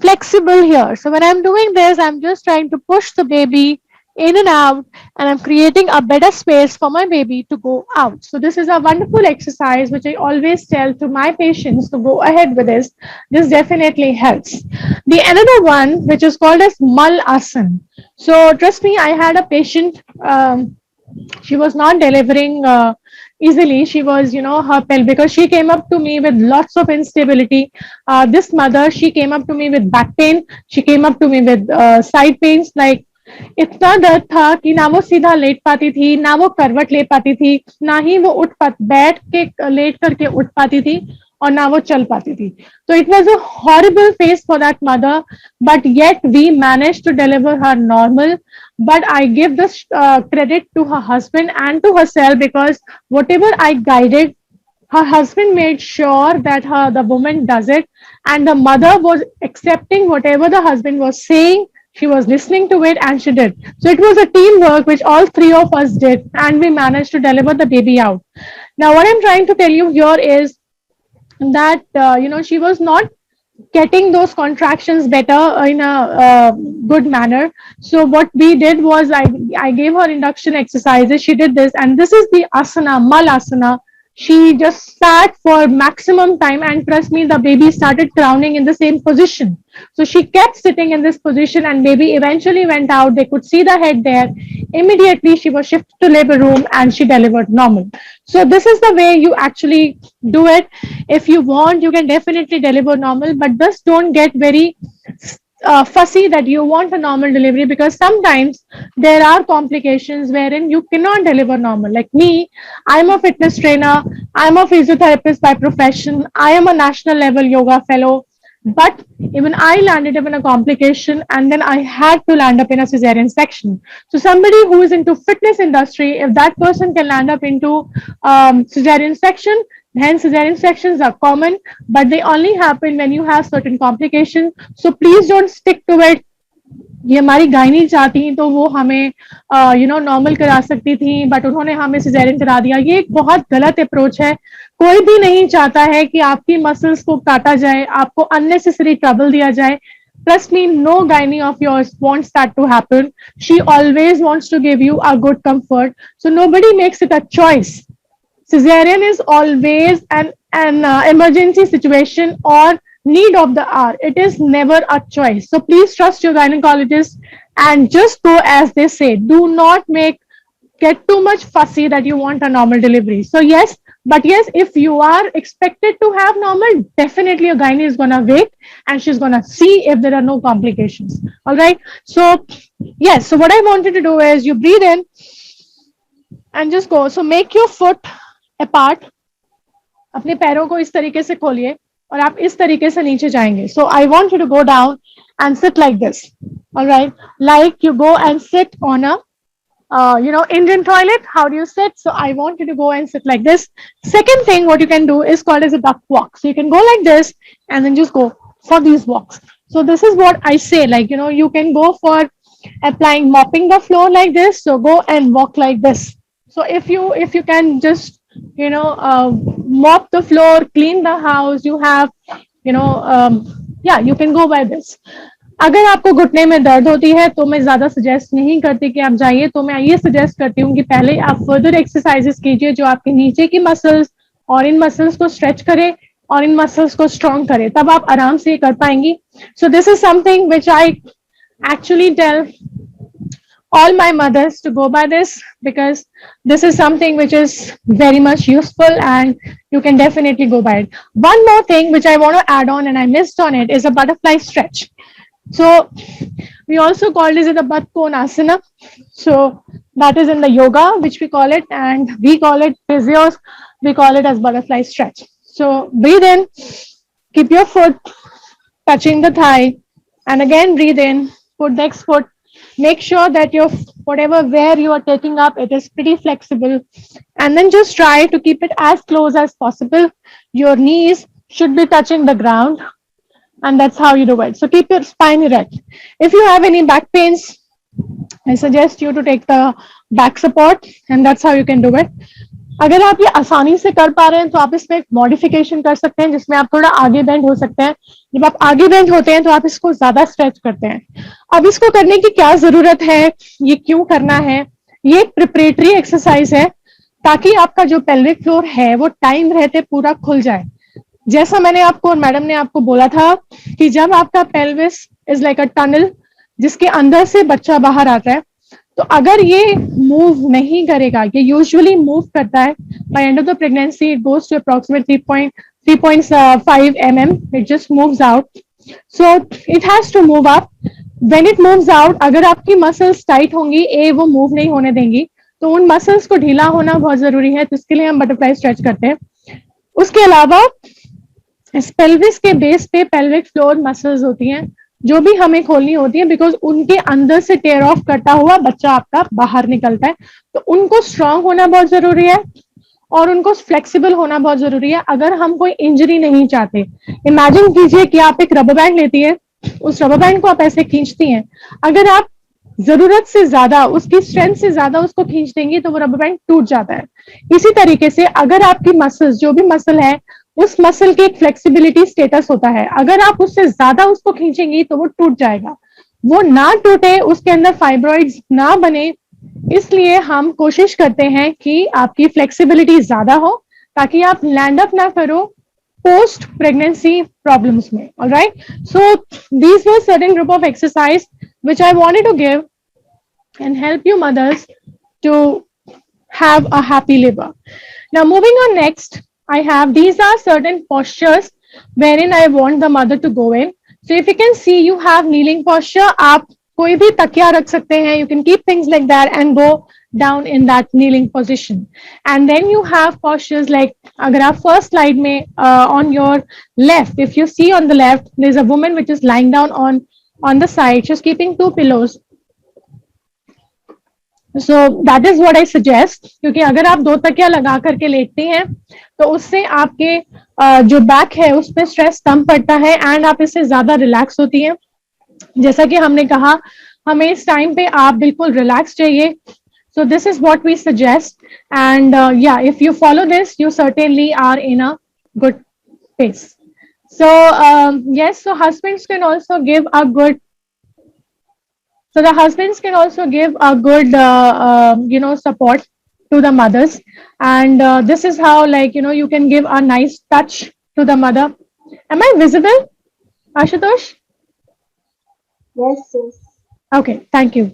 flexible here. So when I'm doing this, I'm just trying to push the baby in and out, and I'm creating a better space for my baby to go out. So this is a wonderful exercise which I always tell to my patients to go ahead with this. This definitely helps. The another one which is called as Mal Asan. So trust me, I had a patient. She was not delivering easily. She was, her pelvic, because she came up to me with lots of instability. This mother, she came up to me with back pain. She came up to me with side pains. Like इतना दर्द था कि ना वो सीधा late पाती थी, ना वो करवट ले पाती थी, ना ही वो बैठ के लेट करके उठ पाती थी, और ना वो चल पाती थी. So it was a horrible phase for that mother, but yet we managed to deliver her normal. But I give this credit to her husband and to herself, because whatever I guided, her husband made sure that the woman does it, and the mother was accepting whatever the husband was saying. She was listening to it, and she did. So it was a teamwork which all three of us did, and we managed to deliver the baby out. Now what I'm trying to tell you here is that she was not getting those contractions better in a good manner. So what we did was I gave her induction exercises. She did this, and this is the asana, Malasana. She just sat for maximum time, and trust me, the baby started crowning in the same position. So she kept sitting in this position, and baby eventually went out. They could see the head there. Immediately she was shifted to labor room, and she delivered normal. So this is the way you actually do it. If you want, you can definitely deliver normal, but just don't get very fussy that you want a normal delivery, because sometimes there are complications wherein you cannot deliver normal. Like me, I'm a fitness trainer, I'm a physiotherapist by profession, I am a national level yoga fellow, but even I landed up in a complication, and then I had to land up in a cesarean section. So somebody who is into fitness industry, if that person can land up into cesarean section, hence cesarean sections are common, but they only happen when you have certain complications. So please don't stick to it. ये हमारी gynae चाहती तो वो हमें normal करा सकती थी, but उन्होंने हमें सिजेरियन करा दिया. ये एक बहुत गलत अप्रोच है. कोई भी नहीं चाहता है कि आपकी मसल्स को काटा जाए, आपको अननेसेसरी ट्रबल दिया जाए. Trust me, no gynae of yours wants that to happen. She always wants to give you a good comfort. So nobody makes it a choice. Cesarean is always an emergency situation or need of the hour. It is never a choice. So please trust your gynecologist and just go as they say. Do not get too much fussy that you want a normal delivery. So yes, but yes, if you are expected to have normal, definitely your gynae is gonna wait, and she's gonna see if there are no complications. All right. So yes. So what I wanted to do is you breathe in and just go. So make your foot apart. अपने पैरों को इस तरीके से खोलिए, और आप इस तरीके से नीचे जाएंगे. So I want you to go down and sit like this. All right, like you go and sit on a Indian toilet. How do you sit? So I want you to go and sit like this. Second thing, what you can do is called as a duck walk. So you can go like this and then just go for these walks. So this is what I say. Like you can go for applying mopping the floor like this. So go and walk like this. So if you can just mop the floor, clean the house, you have you can go by this. अगर आपको घुटने में दर्द होती है तो मैं ज्यादा सजेस्ट नहीं करती कि आप जाइए. तो मैं ये सजेस्ट करती हूँ कि पहले आप फर्दर एक्सरसाइजेस कीजिए जो आपके नीचे की मसल्स और इन मसल्स को स्ट्रेच करे और इन मसल्स को स्ट्रॉन्ग करे, तब आप आराम से ये कर पाएंगी. सो this is something which I actually tell all my mothers to go by this, because this is something which is very much useful and you can definitely go by it. One more thing which I want to add on and I missed on it is a butterfly stretch. So we also call this the Bath Konasana. So that is in the yoga, which we call it, and we call it physios, we call it as butterfly stretch. So breathe in, keep your foot touching the thigh, and again breathe in, put the next foot. Make sure that your whatever where you are taking up, it is pretty flexible, and then just try to keep it as close as possible. Your knees should be touching the ground, and that's how you do it. So keep your spine erect. If you have any back pains, I suggest you to take the back support and that's how you can do it. अगर आप ये आसानी से कर पा रहे हैं तो आप इसमें एक मॉडिफिकेशन कर सकते हैं जिसमें आप थोड़ा आगे बेंड हो सकते हैं. जब आप आगे बेंड होते हैं तो आप इसको ज्यादा स्ट्रेच करते हैं. अब इसको करने की क्या जरूरत है, ये क्यों करना है, ये एक प्रिपरेटरी एक्सरसाइज है ताकि आपका जो पेल्विक फ्लोर है वो टाइम रहते पूरा खुल जाए. जैसा मैंने आपको और मैडम ने आपको बोला था कि जब आपका pelvis is like a tunnel जिसके अंदर से बच्चा बाहर आता है, तो अगर ये मूव नहीं करेगा, ये यूजुअली मूव करता है by end of the pregnancy it goes to approximate 3.5 mm, it just moves out. So it has to move up. When it moves out, अगर आपकी मसल्स टाइट होंगी, वो मूव नहीं होने देंगी, तो उन मसल्स को ढीला होना बहुत जरूरी है. तो इसके लिए हम बटरफ्लाई स्ट्रेच करते हैं. उसके अलावा इस पेल्विस के बेस पे पेल्विक फ्लोर मसल्स होती हैं जो भी हमें खोलनी होती है, बिकॉज उनके अंदर से टेयर ऑफ करता हुआ बच्चा आपका बाहर निकलता है. तो उनको स्ट्रांग होना बहुत जरूरी है और उनको फ्लेक्सिबल होना बहुत जरूरी है अगर हम कोई इंजरी नहीं चाहते. इमेजिन कीजिए कि आप एक रबर बैंड लेती है, उस रबर बैंड को आप ऐसे खींचती हैं, अगर आप जरूरत से ज्यादा, उसकी स्ट्रेंथ से ज्यादा उसको खींच देंगी तो वो रबर बैंड टूट जाता है. इसी तरीके से अगर आपकी मसल्स, जो भी मसल है, उस मसल के एक फ्लेक्सिबिलिटी स्टेटस होता है, अगर आप उससे ज्यादा उसको खींचेंगी तो वो टूट जाएगा. वो ना टूटे, उसके अंदर फाइब्रॉइड्स ना बने, इसलिए हम कोशिश करते हैं कि आपकी फ्लेक्सिबिलिटी ज्यादा हो ताकि आप लैंड अप ना करो पोस्ट प्रेगनेंसी प्रॉब्लम्स में. Alright, so these were certain group of exercise which I wanted to give and help you mothers to have a happy labor. Now moving on next, I have, these are certain postures wherein I want the mother to go in. So if you can see, you have kneeling posture. आप कोई भी तकिया रख सकते हैं. You can keep things like that and go down in that kneeling position. And then you have postures like, अगर आप first slide में on your left, if you see on the left, there is a woman which is lying down on the side. She's keeping 2 pillows. So that is what I suggest, क्योंकि अगर आप 2 तकिया लगा करके लेटती हैं तो उससे आपके जो बैक है उस पर स्ट्रेस कम पड़ता है एंड आप इससे ज्यादा रिलैक्स होती हैं. जैसा कि हमने कहा, हमें इस टाइम पे आप बिल्कुल रिलैक्स चाहिए. So this is what we suggest, and yeah, if you follow this, you certainly are in a good pace. So yes, so husbands can also give a good. So the husbands can also give a good, support to the mothers, and this is how, like, you can give a nice touch to the mother. Am I visible, Ashutosh? Yes, yes. Okay, thank you.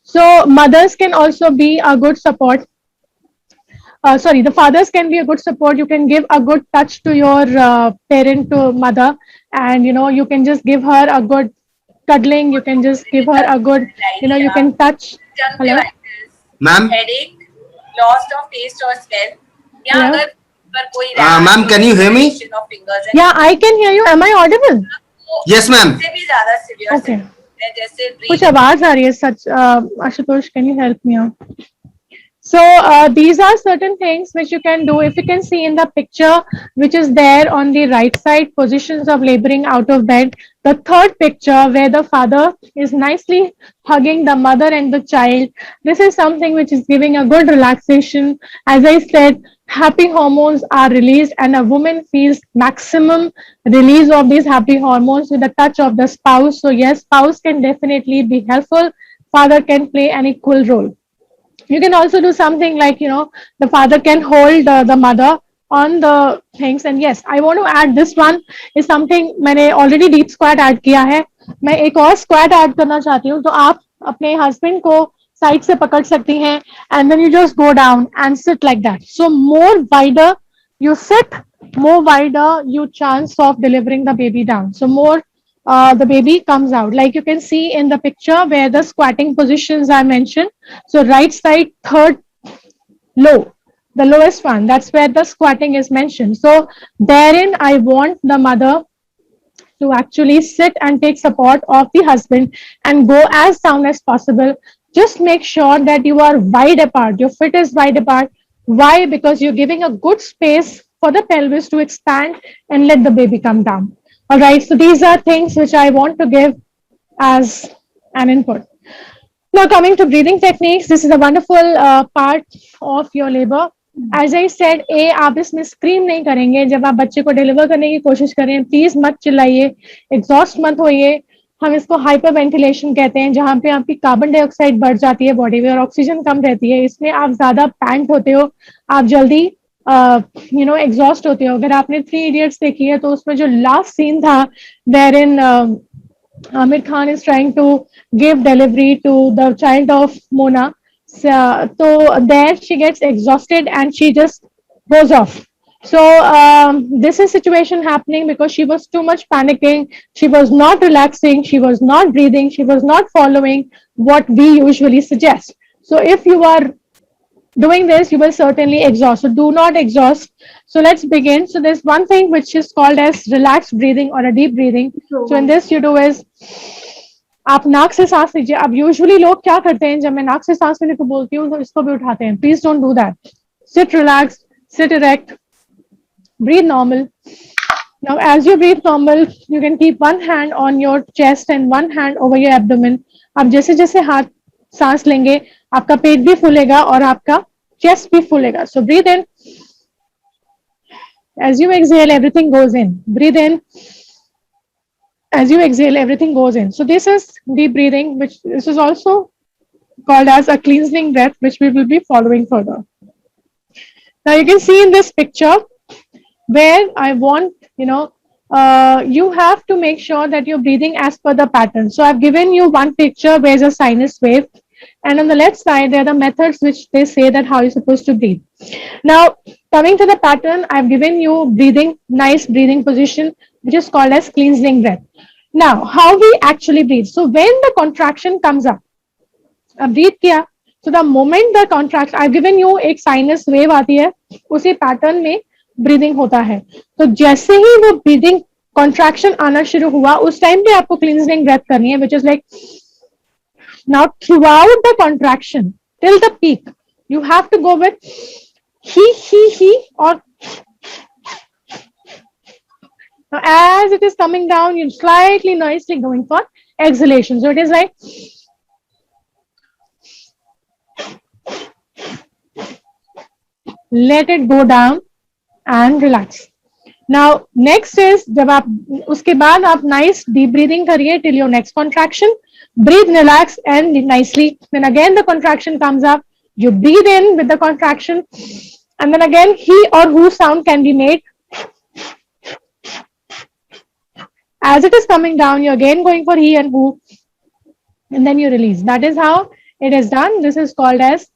So mothers can also be a good support. Sorry, the fathers can be a good support. You can give a good touch to your parent, to mother, and you can just give her a good cuddling. You can just give her a good, you can touch. Hello? Ma'am? headache, loss of taste or smell, या Yeah. अगर पर कोई Ma'am, can you hear me? of fingers and Yeah, I can hear you. Am I audible? Yes, ma'am. से भी ज्यादा severe Okay. है, जैसे कुछ breathing आवाज आ रही है सच. Ashutosh, can you help me out? So these are certain things which you can do. If you can see in the picture which is there on the right side, positions of laboring out of bed, the third picture where the father is nicely hugging the mother and the child, this is something which is giving a good relaxation. As I said, happy hormones are released and a woman feels maximum release of these happy hormones with the touch of the spouse. So yes, spouse can definitely be helpful. Father can play an equal role. You can also do something like, the father can hold the mother on the things. And yes, I want to add this one is something मैंने already deep squat add किया है. मैं एक और squat add करना चाहती हूँ. तो आप अपने husband को साइड से पकड़ सकती हैं and then you just go down and sit like that. So more wider you sit, more wider you chance of delivering the baby down. So more the baby comes out, like you can see in the picture where the squatting positions are mentioned. So right side, third low, the lowest one, that's where the squatting is mentioned. So therein I want the mother to actually sit and take support of the husband and go as down as possible. Just make sure that you are wide apart, your foot is wide apart. Why? Because you're giving a good space for the pelvis to expand and let the baby come down. All right, so these are things which I want to give as an input. Now, coming to breathing techniques, this is a wonderful part of your labor. As I said, आप इसमें scream नहीं करेंगे जब आप बच्चे को deliver करने की कोशिश करें. प्लीज मत चिल्लाइए, एग्जॉस्ट मत होइए. हम इसको हाइपर वेंटिलेशन कहते हैं, जहां पे आपकी कार्बन डाइऑक्साइड बढ़ जाती है बॉडी में और ऑक्सीजन कम रहती है. इसमें आप ज्यादा पैंट होते हो, आप जल्दी एग्जॉस्ट होते हो. अगर आपने 3 Idiots देखी है तो उसमें जो लास्ट सीन था, where in Amir Khan is trying to give delivery to the child of Mona. So there she gets exhausted and she just goes off. So this is situation happening because she was too much panicking. She was not relaxing. She was not breathing. She was not following what we usually suggest. So if you are doing this, you will certainly exhaust. So do not exhaust. So let's begin. So there's one thing which is called as relaxed breathing or a deep breathing. So in this you do is आप नाक से सांस लीजिए. अब usually लोग क्या करते हैं, जब मैं नाक से सांस लेने को बोलती हूँ तो इसको भी उठाते हैं. Please don't do that. Sit relax, sit erect, breathe normal. Now as you breathe normal, you can keep one hand on your chest and one hand over your abdomen. आप जैसे जैसे हाथ सांस लेंगे आपका पेट भी फूलेगा और आपका चेस्ट भी फूलेगा. So breathe in. As you exhale, everything goes in. Breathe in. As you exhale, everything goes in. So this is deep breathing, which this is also called as a cleansing breath, which we will be following further. Now you can see in this picture where I want, you have to make sure that you're breathing as per the pattern. So I've given you one picture where there's a sinus wave, and on the left side, there are the methods which they say that how you're supposed to breathe. Now, coming to the pattern, I've given you nice breathing position, which is called as cleansing breath. Now, how we actually breathe. So when the contraction comes up, breathe किया. So the moment the contraction, I've given you एक sinus wave आती है, उसी pattern में breathing होता है. तो जैसे ही वो breathing contraction आना शुरू हुआ, उस time पे आपको cleansing breath करनी है, which is like, now throughout the contraction till the peak, you have to go with he or now as it is coming down, you're slightly nicely going for exhalation. So it is like let it go down and relax. Now next is जब आप उसके बाद आप nice deep breathing करिए till your next contraction. Breathe, relax and nicely. Then again the contraction comes up. You breathe in with the contraction, and then again he or who sound can be made. As it is coming down, you're again going for he and who, and then you release. That is how it is done. This is called as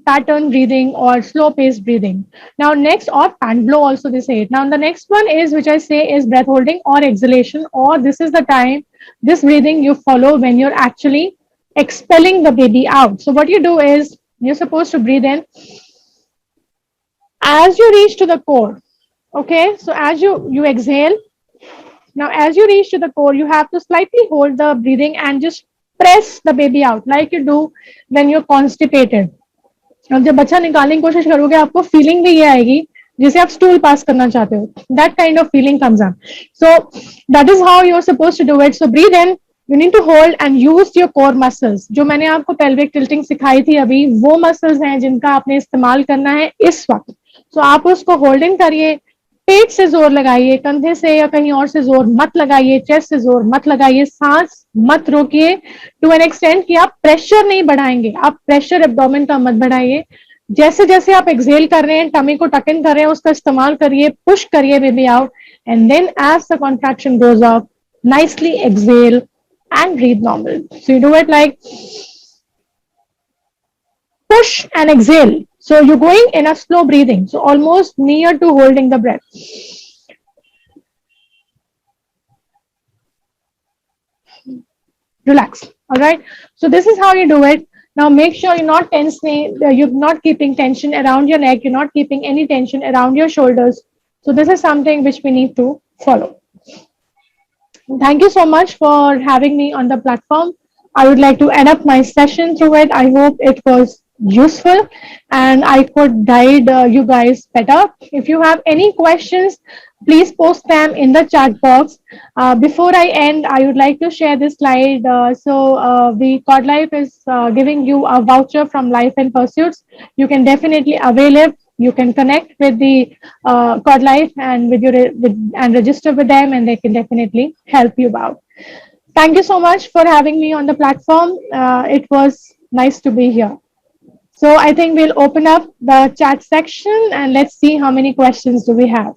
pattern breathing or slow paced breathing. Now next, or pan blow also they say it. Now the next one is, which I say is breath holding or exhalation, or this is the time, this breathing you follow when you're actually expelling the baby out. So what you do is, you're supposed to breathe in as you reach to the core. Okay, so as you exhale. Now as you reach to the core, you have to slightly hold the breathing and just press the baby out like you do when you're constipated. अब जब बच्चा निकालने की कोशिश करोगे, आपको feeling भी ये आएगी जैसे आप स्टूल पास करना चाहते हो. That kind of feeling comes up. So that is how you're supposed to do it. So breathe in. You need to hold and use your core muscles. जो मैंने आपको pelvic tilting सिखाई थी अभी, वो muscles हैं जिनका आपने इस्तेमाल करना है इस वक्त. So आप उसको होल्डिंग करिए, पेट से जोर लगाइए, कंधे से या कहीं और से जोर मत लगाइए, चेस्ट से जोर मत लगाइए, सांस मत रोकिए टू एन एक्सटेंट कि आप प्रेशर नहीं बढ़ाएंगे. आप प्रेशर एब्डोमेन का मत बढ़ाइए. जैसे जैसे आप एक्सहेल कर रहे हैं, टमी को टक इन कर रहे हैं, उसका इस्तेमाल करिए, पुश करिए baby out, and then as the contraction goes off, nicely exhale and breathe normal. So you do it like push and exhale. So you're going in a slow breathing, so almost near to holding the breath. Relax. All right. So this is how you do it. Now make sure you're not tensing, you're not keeping tension around your neck, you're not keeping any tension around your shoulders. So this is something which we need to follow. Thank you so much for having me on the platform. I would like to end up my session through it. I hope it was useful and I could guide you guys better. If you have any questions, please post them in the chat box. Before I end, I would like to share this slide. The Cod Life is giving you a voucher from Life and Pursuits. You can definitely avail it. You can connect with the Cod Life and and register with them, and they can definitely help you out. Thank you so much for having me on the platform. It was nice to be here. So I think we'll open up the chat section and let's see how many questions do we have.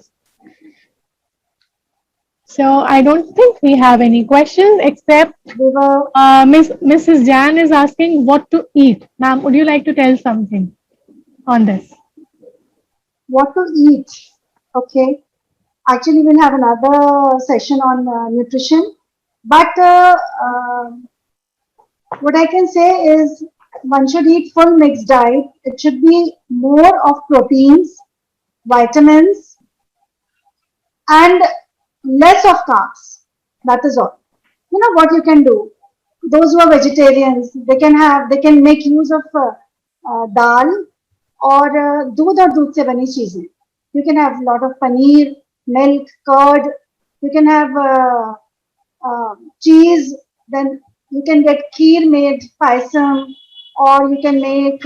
So I don't think we have any questions except We were Mrs. Jan is asking what to eat. Ma'am, would you like to tell something on this? what to eat. Okay. Actually, we'll have another session on nutrition. But what I can say is one should eat full mixed diet. It should be more of proteins, vitamins, and less of carbs. That is all. You know what you can do. Those who are vegetarians, they can make use of dal or दूध और दूध से बनी चीजें. You can have a lot of paneer, milk, curd. You can have cheese. Then you can get kheer made, paisam, or you can make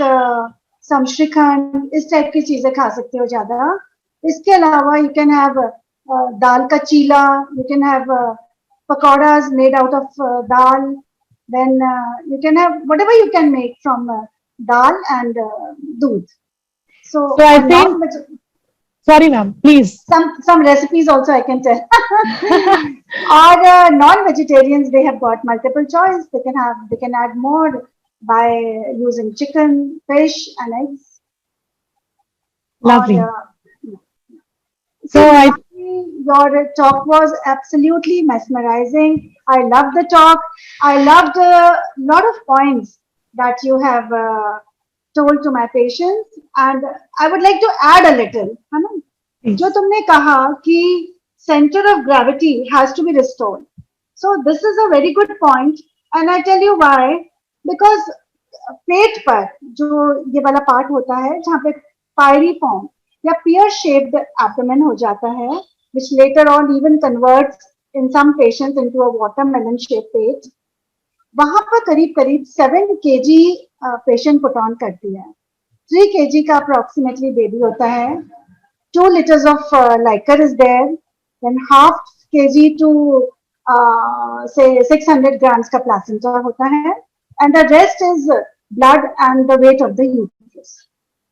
some shrikhand. इस type की चीजें खा सकते हो ज़्यादा. इसके अलावा you can have dal ka chila. You can have pakoras made out of dal. Then you can have whatever you can make from dal and doodh. So So I for think, non-veg- sorry ma'am, please. some recipes also I can tell. Or non-vegetarians, they have got multiple choice. They can add more by using chicken, fish, and eggs. Lovely. Or, So I your talk was absolutely mesmerizing. I loved the talk. I loved a lot of points that you have told to my patients, and I would like to add a little. है ना? जो तुमने कहा कि center of gravity has to be restored. So this is a very good point, and I tell you why. Because पेट पर जो ये वाला पार्ट होता है जहाँ पे पायरिफॉर्म या pear shaped abdomen हो जाता है, which later on even converts in some patients into a watermelon shaped page. वहां पर करीब करीब 7 kg पेशेंट पुट ऑन करती है. 3 kg का अप्रोक्सीमेटली बेबी होता है. 2 liters of liquor is there. Then half kg to say 600 grams का placenta होता है. And the rest is blood and the weight of the uterus.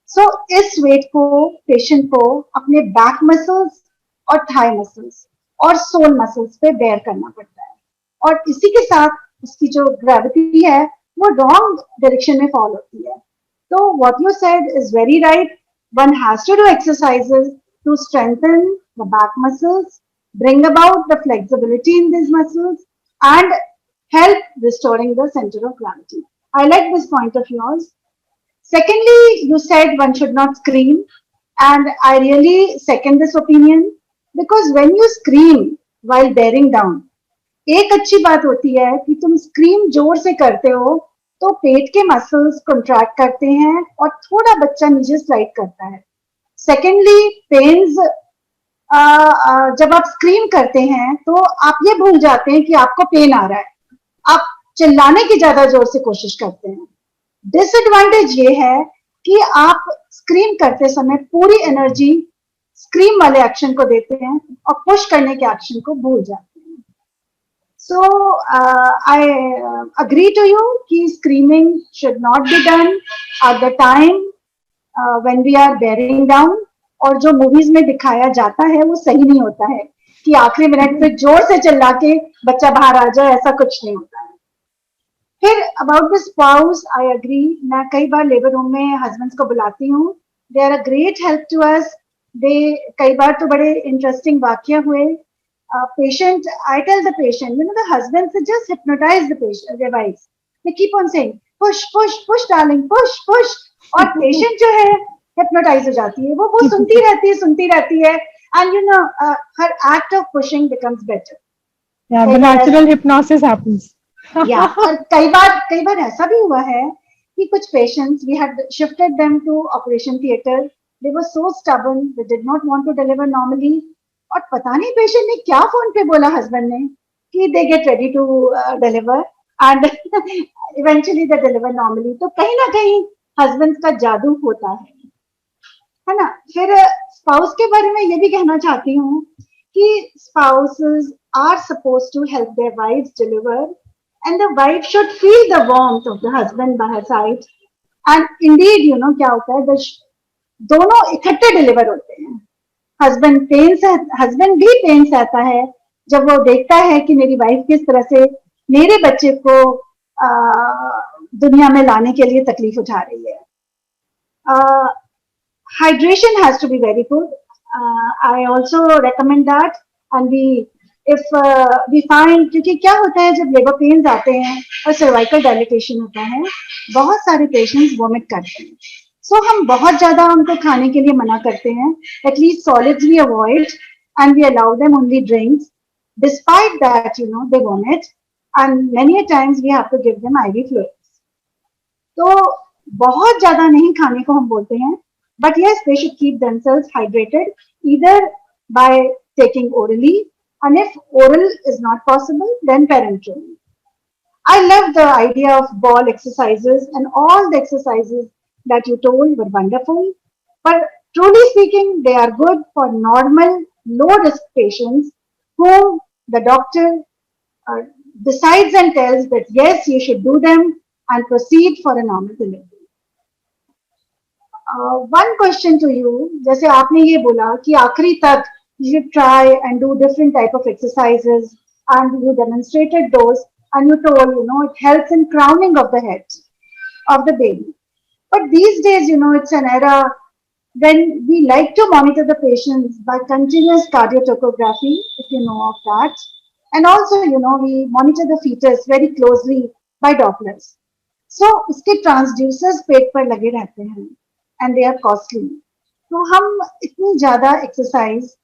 So इस weight को पेशेंट को अपने बैक मसल्स और थाई मसल्स और सोल मसल्स पे बेयर करना पड़ता है. और इसी के साथ उसकी जो ग्रेविटी है वो रॉन्ग डायरेक्शन में फॉल होती है. तो what you said is very right. One has to do exercises to strengthen the back muscles, bring about the flexibility in these muscles, and help restoring the center of gravity. I like this point of yours. Secondly, you said one should not scream, and I really second this opinion, because when you scream while bearing down, एक अच्छी बात होती है कि तुम scream जोर से करते हो तो पेट के मसल्स कॉन्ट्रैक्ट करते हैं और थोड़ा बच्चा नीचे स्लाइड करता है. सेकेंडली, पेन्स जब आप स्क्रीम करते हैं तो आप ये भूल जाते हैं कि आपको पेन आ रहा है. आप चिल्लाने की ज्यादा जोर से कोशिश करते हैं. डिसएडवांटेज ये है कि आप स्क्रीम करते समय पूरी एनर्जी स्क्रीम वाले एक्शन को देते हैं और पुश करने के एक्शन को भूल जाते हैं. So I agree to you कि screaming should not be done at the time when we are bearing down. और जो movies में दिखाया जाता है वो सही नहीं होता है कि आखिरी मिनट पे जोर से चिल्ला के बच्चा बाहर आ जाए, ऐसा कुछ नहीं होता है. फिर about the spouse, I agree. मैं कई बार लेबर रूम में husbands को बुलाती हूँ. They are a great help to us. They कई बार तो बड़े interesting वाक्य हुए. Patient, I tell the patient, the husbands just hypnotize the patient, their wives. They keep on saying, push, push, push, darling, push, push. और patient जो है hypnotize हो जाती है. वो सुनती रहती है. And her act of pushing becomes better. Yeah, the natural hypnosis happens. Yeah. और कई बार ऐसा भी हुआ है कि कुछ patients we had shifted them to operation theatre, they were so stubborn, they did not want to deliver normally, और पता नहीं पेशेंट ने क्या फोन पे बोला हस्बैंड ने कि they get ready to deliver and eventually they deliver normally. तो कहीं ना कहीं हस्बैंड का जादू होता है ना। फिर स्पाउस के बारे में ये भी कहना चाहती हूँ कि spouses are supposed to help their wives deliver, and the wife should feel the warmth of the husband by her side. And indeed, you know क्या होता है, दोनों इकट्ठे डिलीवर होते हैं। हस्बैंड भी पेन सहता है जब वो देखता है कि मेरी वाइफ किस तरह से मेरे बच्चे को दुनिया में लाने के लिए तकलीफ उठा रही है। Hydration has to be very good. I also recommend that, and if we find, क्योंकि क्या होता है जब लेबर पेन्स आते हैं और सर्वाइकल डायलिटेशन होता है, बहुत सारे पेशेंट्स वोमिट करते हैं। सो हम बहुत ज्यादा उनको खाने के लिए मना करते हैं, at least solids we avoid and we allow them only drinks. Despite that you know they vomit and many times we have to give them IV fluids. तो बहुत ज्यादा नहीं खाने को हम बोलते हैं, but yes, they should keep themselves hydrated either by taking orally, and if oral is not possible, then parenterally. I love the idea of ball exercises, and all the exercises that you told were wonderful. But truly speaking, they are good for normal, low-risk patients whom the doctor decides and tells that yes, you should do them and proceed for a normal delivery. One question to you, जैसे आपने ये बोला कि आखिरी तक you should try and do different type of exercises, and you demonstrated those, and you told, you know, it helps in crowning of the head of the baby. But these days, you know, it's an era when we like to monitor the patients by continuous cardiotocography, if you know of that. And also, you know, we monitor the fetus very closely by Dopplers. So, इसके transducers पेट पर लगे रहते हैं, and they are costly. तो हम इतनी ज्यादा exercise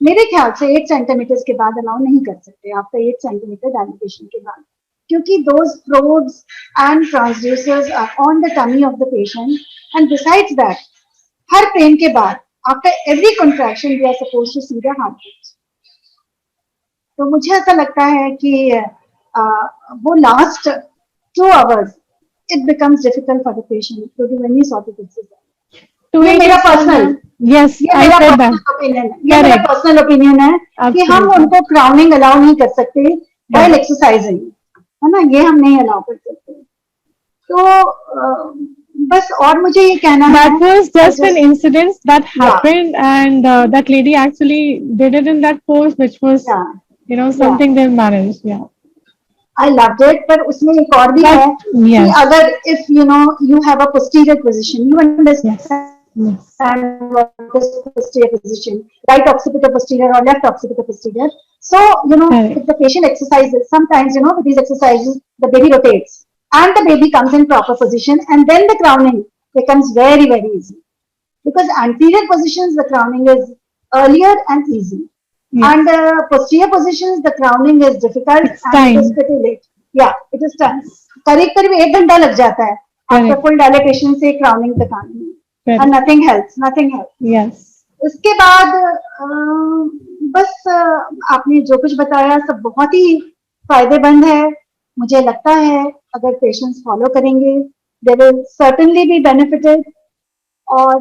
मेरे ख्याल से 8 सेंटीमीटर के बाद अलाउ नहीं कर सकते, आफ्टर 8 सेंटीमीटर डायलिटेशन के बाद, क्योंकि those probes and transducers are on the tummy of the patient, and besides that, हर पेन के बाद after every contraction we are supposed to see the heartbeat. तो मुझे ऐसा लगता है कि वो last 2 hours it becomes difficult for the patient to do any sort of exercise. ये मेरा पर्सनल ओपिनियन है कि हम उनको क्राउनिंग अलाउ नहीं कर सकते व्हाइल एक्सरसाइजिंग, है ना, ये हम नहीं अलाउ कर सकते। तो बस और मुझे ये कहना है, that was just an incident that happened, and that lady actually did it in that pose, which was you know something they managed. I loved it, पर उसमें एक और भी है कि अगर if you know you have a posterior position, you understand what is posterior position, right occipital posterior or left occipital posterior. So you know if the patient exercises, sometimes you know with these exercises the baby rotates and the baby comes in proper position, and then the crowning becomes very very easy, because anterior positions the crowning is earlier and easy. And posterior positions the crowning is difficult and it is pretty late. Yeah, it is time. करीब 1 घंटा लग जाता है after full dilatation से crowning तक आने में, and nothing helps. Yes. उसके बाद बस आपने जो कुछ बताया सब बहुत ही फायदेमंद है। मुझे लगता है अगर पेशेंट्स फॉलो करेंगे they will certainly be benefited. और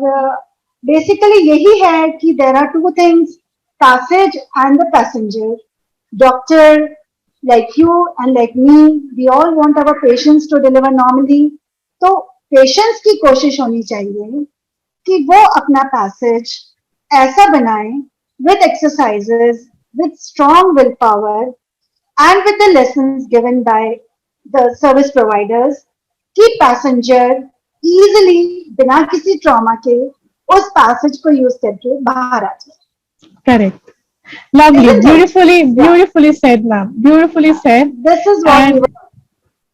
बेसिकली यही है कि there are 2 things, passage and the passenger. Doctor, like you and like me, we all want our patients to deliver normally. तो पेशेंट्स की कोशिश होनी चाहिए कि वो अपना पैसेज ऐसा बनाएं with exercises, with strong willpower, and with the lessons given by the service providers, कि पैसेंजर easily बिना किसी ट्रॉमा के उस पैसेज को यूज करके बाहर आ जाए। Correct. Lovely. Beautifully said, ma'am. Beautifully said. This is what we were.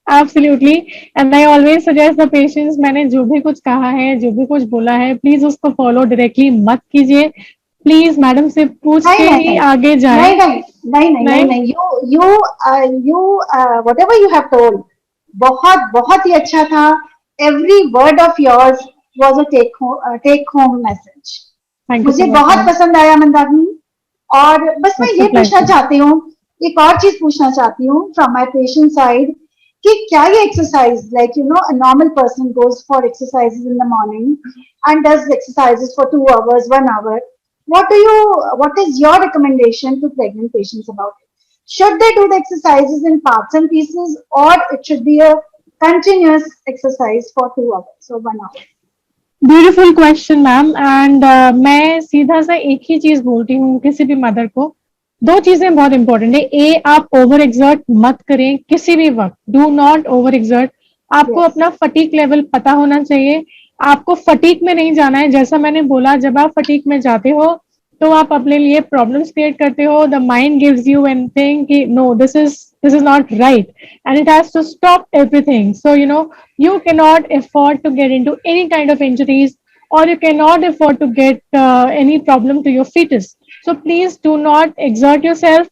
Absolutely. And I always suggest the patients, मैंने जो भी कुछ कहा है, जो भी कुछ बोला है, प्लीज उसको फॉलो डायरेक्टली मत कीजिए। प्लीज मैडम से पूछ के ही आगे जाए। नहीं, you whatever you have told बहुत ही अच्छा था, every word of yours was a take home message. Thank you मुझे so much, बहुत ma'am. पसंद आया मंदाकिनी. और बस मैं That's ये a पूछना pleasure. चाहती हूँ, एक और चीज पूछना चाहती हूँ फ्रॉम माय पेशेंट साइड, कि क्या ये exercise, like a normal person goes for exercises in the morning and does exercises for 2 hours, 1 hour. What is your recommendation to pregnant patients about it? Should they do the exercises in parts and pieces, or it should be a continuous exercise for 2 hours or 1 hour? Beautiful question ma'am. And मैं सीधा सा एक ही चीज बोलती हूँ किसी भी mother को. दो चीजें बहुत इंपॉर्टेंट है. ए, आप ओवर एक्सर्ट मत करें किसी भी वक्त. Do not over exert. आपको Yes. अपना फटीक लेवल पता होना चाहिए. आपको फटीक में नहीं जाना है. जैसा मैंने बोला, जब आप फटीक में जाते हो तो आप अपने लिए प्रॉब्लम्स क्रिएट करते हो. The mind gives you an thing कि no, this is not right, and it has to stop everything. So you cannot afford to get into any kind of injuries, or you cannot afford to get any problem to your fetus. So please do not exert yourself.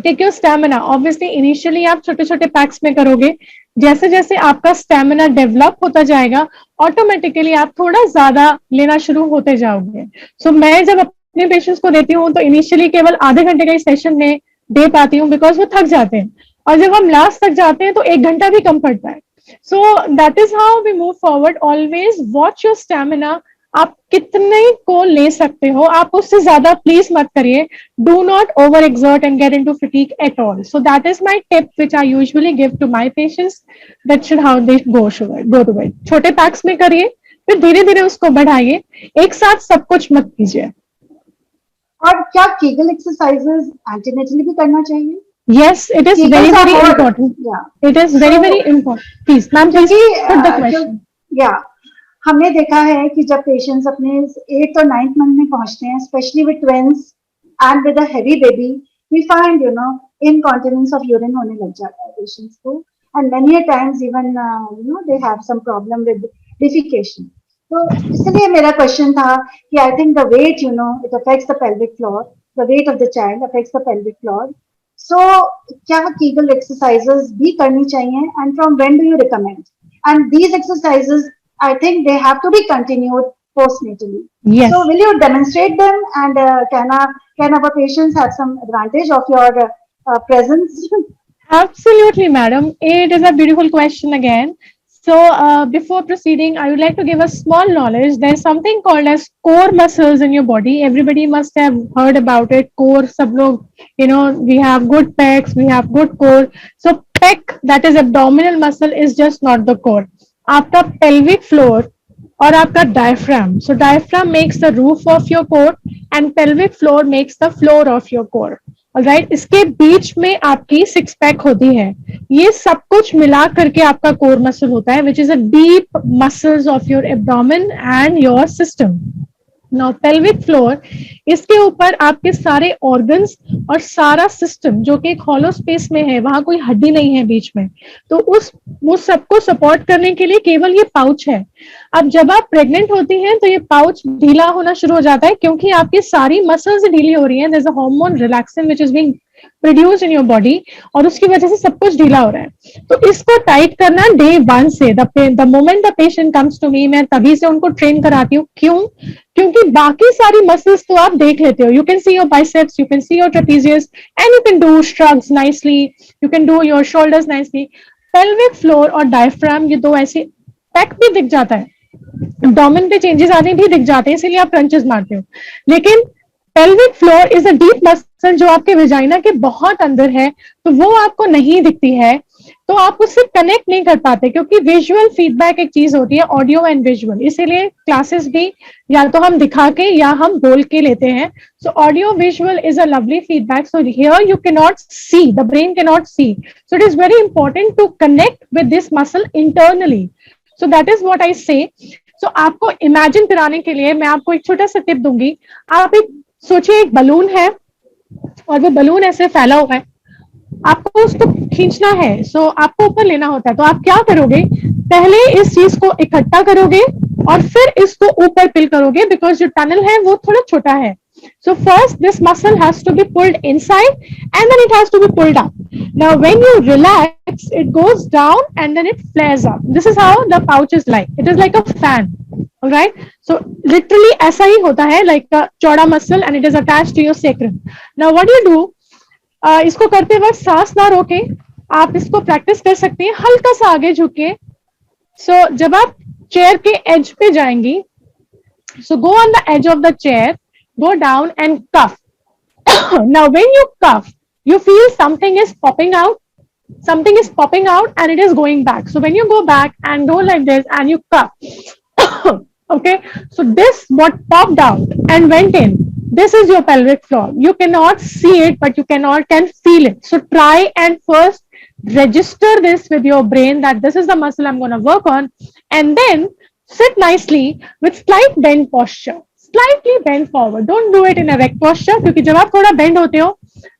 Take your stamina. Obviously initially आप छोटे छोटे packs में करोगे. जैसे जैसे आपका stamina develop होता जाएगा, ऑटोमेटिकली आप थोड़ा ज्यादा लेना शुरू होते जाओगे. सो मैं जब अपने पेशेंट्स को देती हूँ तो इनिशियली केवल आधे घंटे का ही सेशन में दे पाती हूँ, बिकॉज वो थक जाते हैं. और जब हम लास्ट तक जाते हैं तो 1 घंटा भी कम पड़ता है. So that is how we move forward. Always watch your stamina. आप कितने को ले सकते हो, आप उससे ज्यादा प्लीज मत करिए. Do not over exert and get into fatigue at all. So that is my tip which I usually give to my patients. That should how they go to bed. छोटे पैक्स में करिए, फिर धीरे धीरे उसको बढ़ाइए. एक साथ सब कुछ मत कीजिए. और क्या केगल एक्सरसाइजेज एंटीनेटली भी करना चाहिए? Yes, it is very very important. Yeah. It is very very important. Please, ma'am, please put the question. या हमने देखा है कि जब पेशेंट्स अपने 8th और 9th मंथ में पहुंचते हैं, specially with twins and with a heavy baby, we find incontinence of urine होने लग जाता है पेशेंट्स को, and many times even they have some problem with defecation. तो इसलिए मेरा क्वेश्चन था कि I think the weight it affects the pelvic floor, the weight of the child affects the pelvic floor. So क्या Kegel exercises भी करनी चाहिए, and from when do you recommend? And these exercises I think they have to be continued postnatally. Yes. So will you demonstrate them, and can our patients have some advantage of your presence? Absolutely, madam. It is a beautiful question again. So before proceeding, I would like to give a small knowledge. There's something called as core muscles in your body. Everybody must have heard about it. Core, sab log, we have good pecs, we have good core. So pec, that is abdominal muscle, is just not the core. आपका pelvic floor और आपका diaphragm. So diaphragm makes the roof of your core and pelvic floor makes the floor of your core. Alright, इसके बीच में आपकी 6 pack होती है. ये सब कुछ मिला करके आपका core muscle होता है, which is a deep muscles of your abdomen and your system. Now pelvic floor, इसके ऊपर आपके सारे organs और सारा system जो कि एक hollow space में है, वहां कोई हड्डी नहीं है बीच में, तो वो सबको सपोर्ट करने के लिए केवल ये पाउच है. अब जब आप प्रेग्नेंट होती हैं तो ये पाउच ढीला होना शुरू हो जाता है, क्योंकि आपकी सारी मसल्स ढीली हो रही हैं. There is a hormone relaxin which is being produced in your body, और उसकी वजह से सब कुछ ढीला हो रहा है. तो इसको टाइट करना डे 1 से, the moment the patient comes to me, मैं तभी से उनको ट्रेन कराती हूँ. क्यों? क्योंकि बाकी सारी मसल्स तो आप देख लेते हो. You can see your biceps, you can see your trapezius, and you can do shrugs nicely, you can do your shoulders nicely. Pelvic floor और डायफ्राम, ये दो ऐसे पैक भी दिख जाता है, एब्डोमेन पे चेंजेस आने भी दिख जाते हैं, इसीलिए आप क्रंचेस मारते हो. लेकिन pelvic floor is a deep muscle जो आपके वेजाइना के बहुत अंदर है, तो वो आपको नहीं दिखती है, तो आप उससे कनेक्ट नहीं कर पाते. क्योंकि विजुअल फीडबैक एक चीज होती है, ऑडियो एंड विजुअल, इसीलिए क्लासेस भी या तो हम दिखा के या हम बोल के लेते हैं. So audio visual is a lovely feedback. So here you can not see, the brain can not see, so it is very important to connect with this muscle internally. So that is what I say. So आपको imagine कराने के लिए मैं आपको एक छोटा सा tip दूंगी. आप एक सोचिए, एक बलून है और वो बलून ऐसे फैला हुआ है, आपको उसको खींचना है. सो आपको ऊपर लेना होता है. तो आप क्या करोगे, पहले इस चीज को इकट्ठा करोगे और फिर इसको ऊपर पिल करोगे, बिकॉज जो टनल है वो थोड़ा छोटा है. So first, this muscle has to be pulled inside and then it has to be pulled up. Now, when you relax, it goes down and then it flares up. This is how the pouch is like. It is like a fan. All right. So literally ऐसा ही होता है, like a चौड़ा muscle and it is attached to your sacrum. Now, what you do? इसको करते वक्त सांस ना रोके, आप इसको प्रैक्टिस कर सकते हैं हल्का सा आगे झुके. सो जब आप चेयर के एज पे जाएंगी, so go on the edge of the chair, go down and cuff. Now when you cuff, you feel something is popping out and it is going back. So when you go back and go like this and you cuff, okay, so this what popped out and went in, this is your pelvic floor. You cannot see it, but you can feel it. So try and first register this with your brain that this is the muscle I'm going to work on, and then sit nicely with slight bend posture. Slightly bend forward. Don't do it in erect posture, क्योंकि जब आप थोड़ा bend होते हो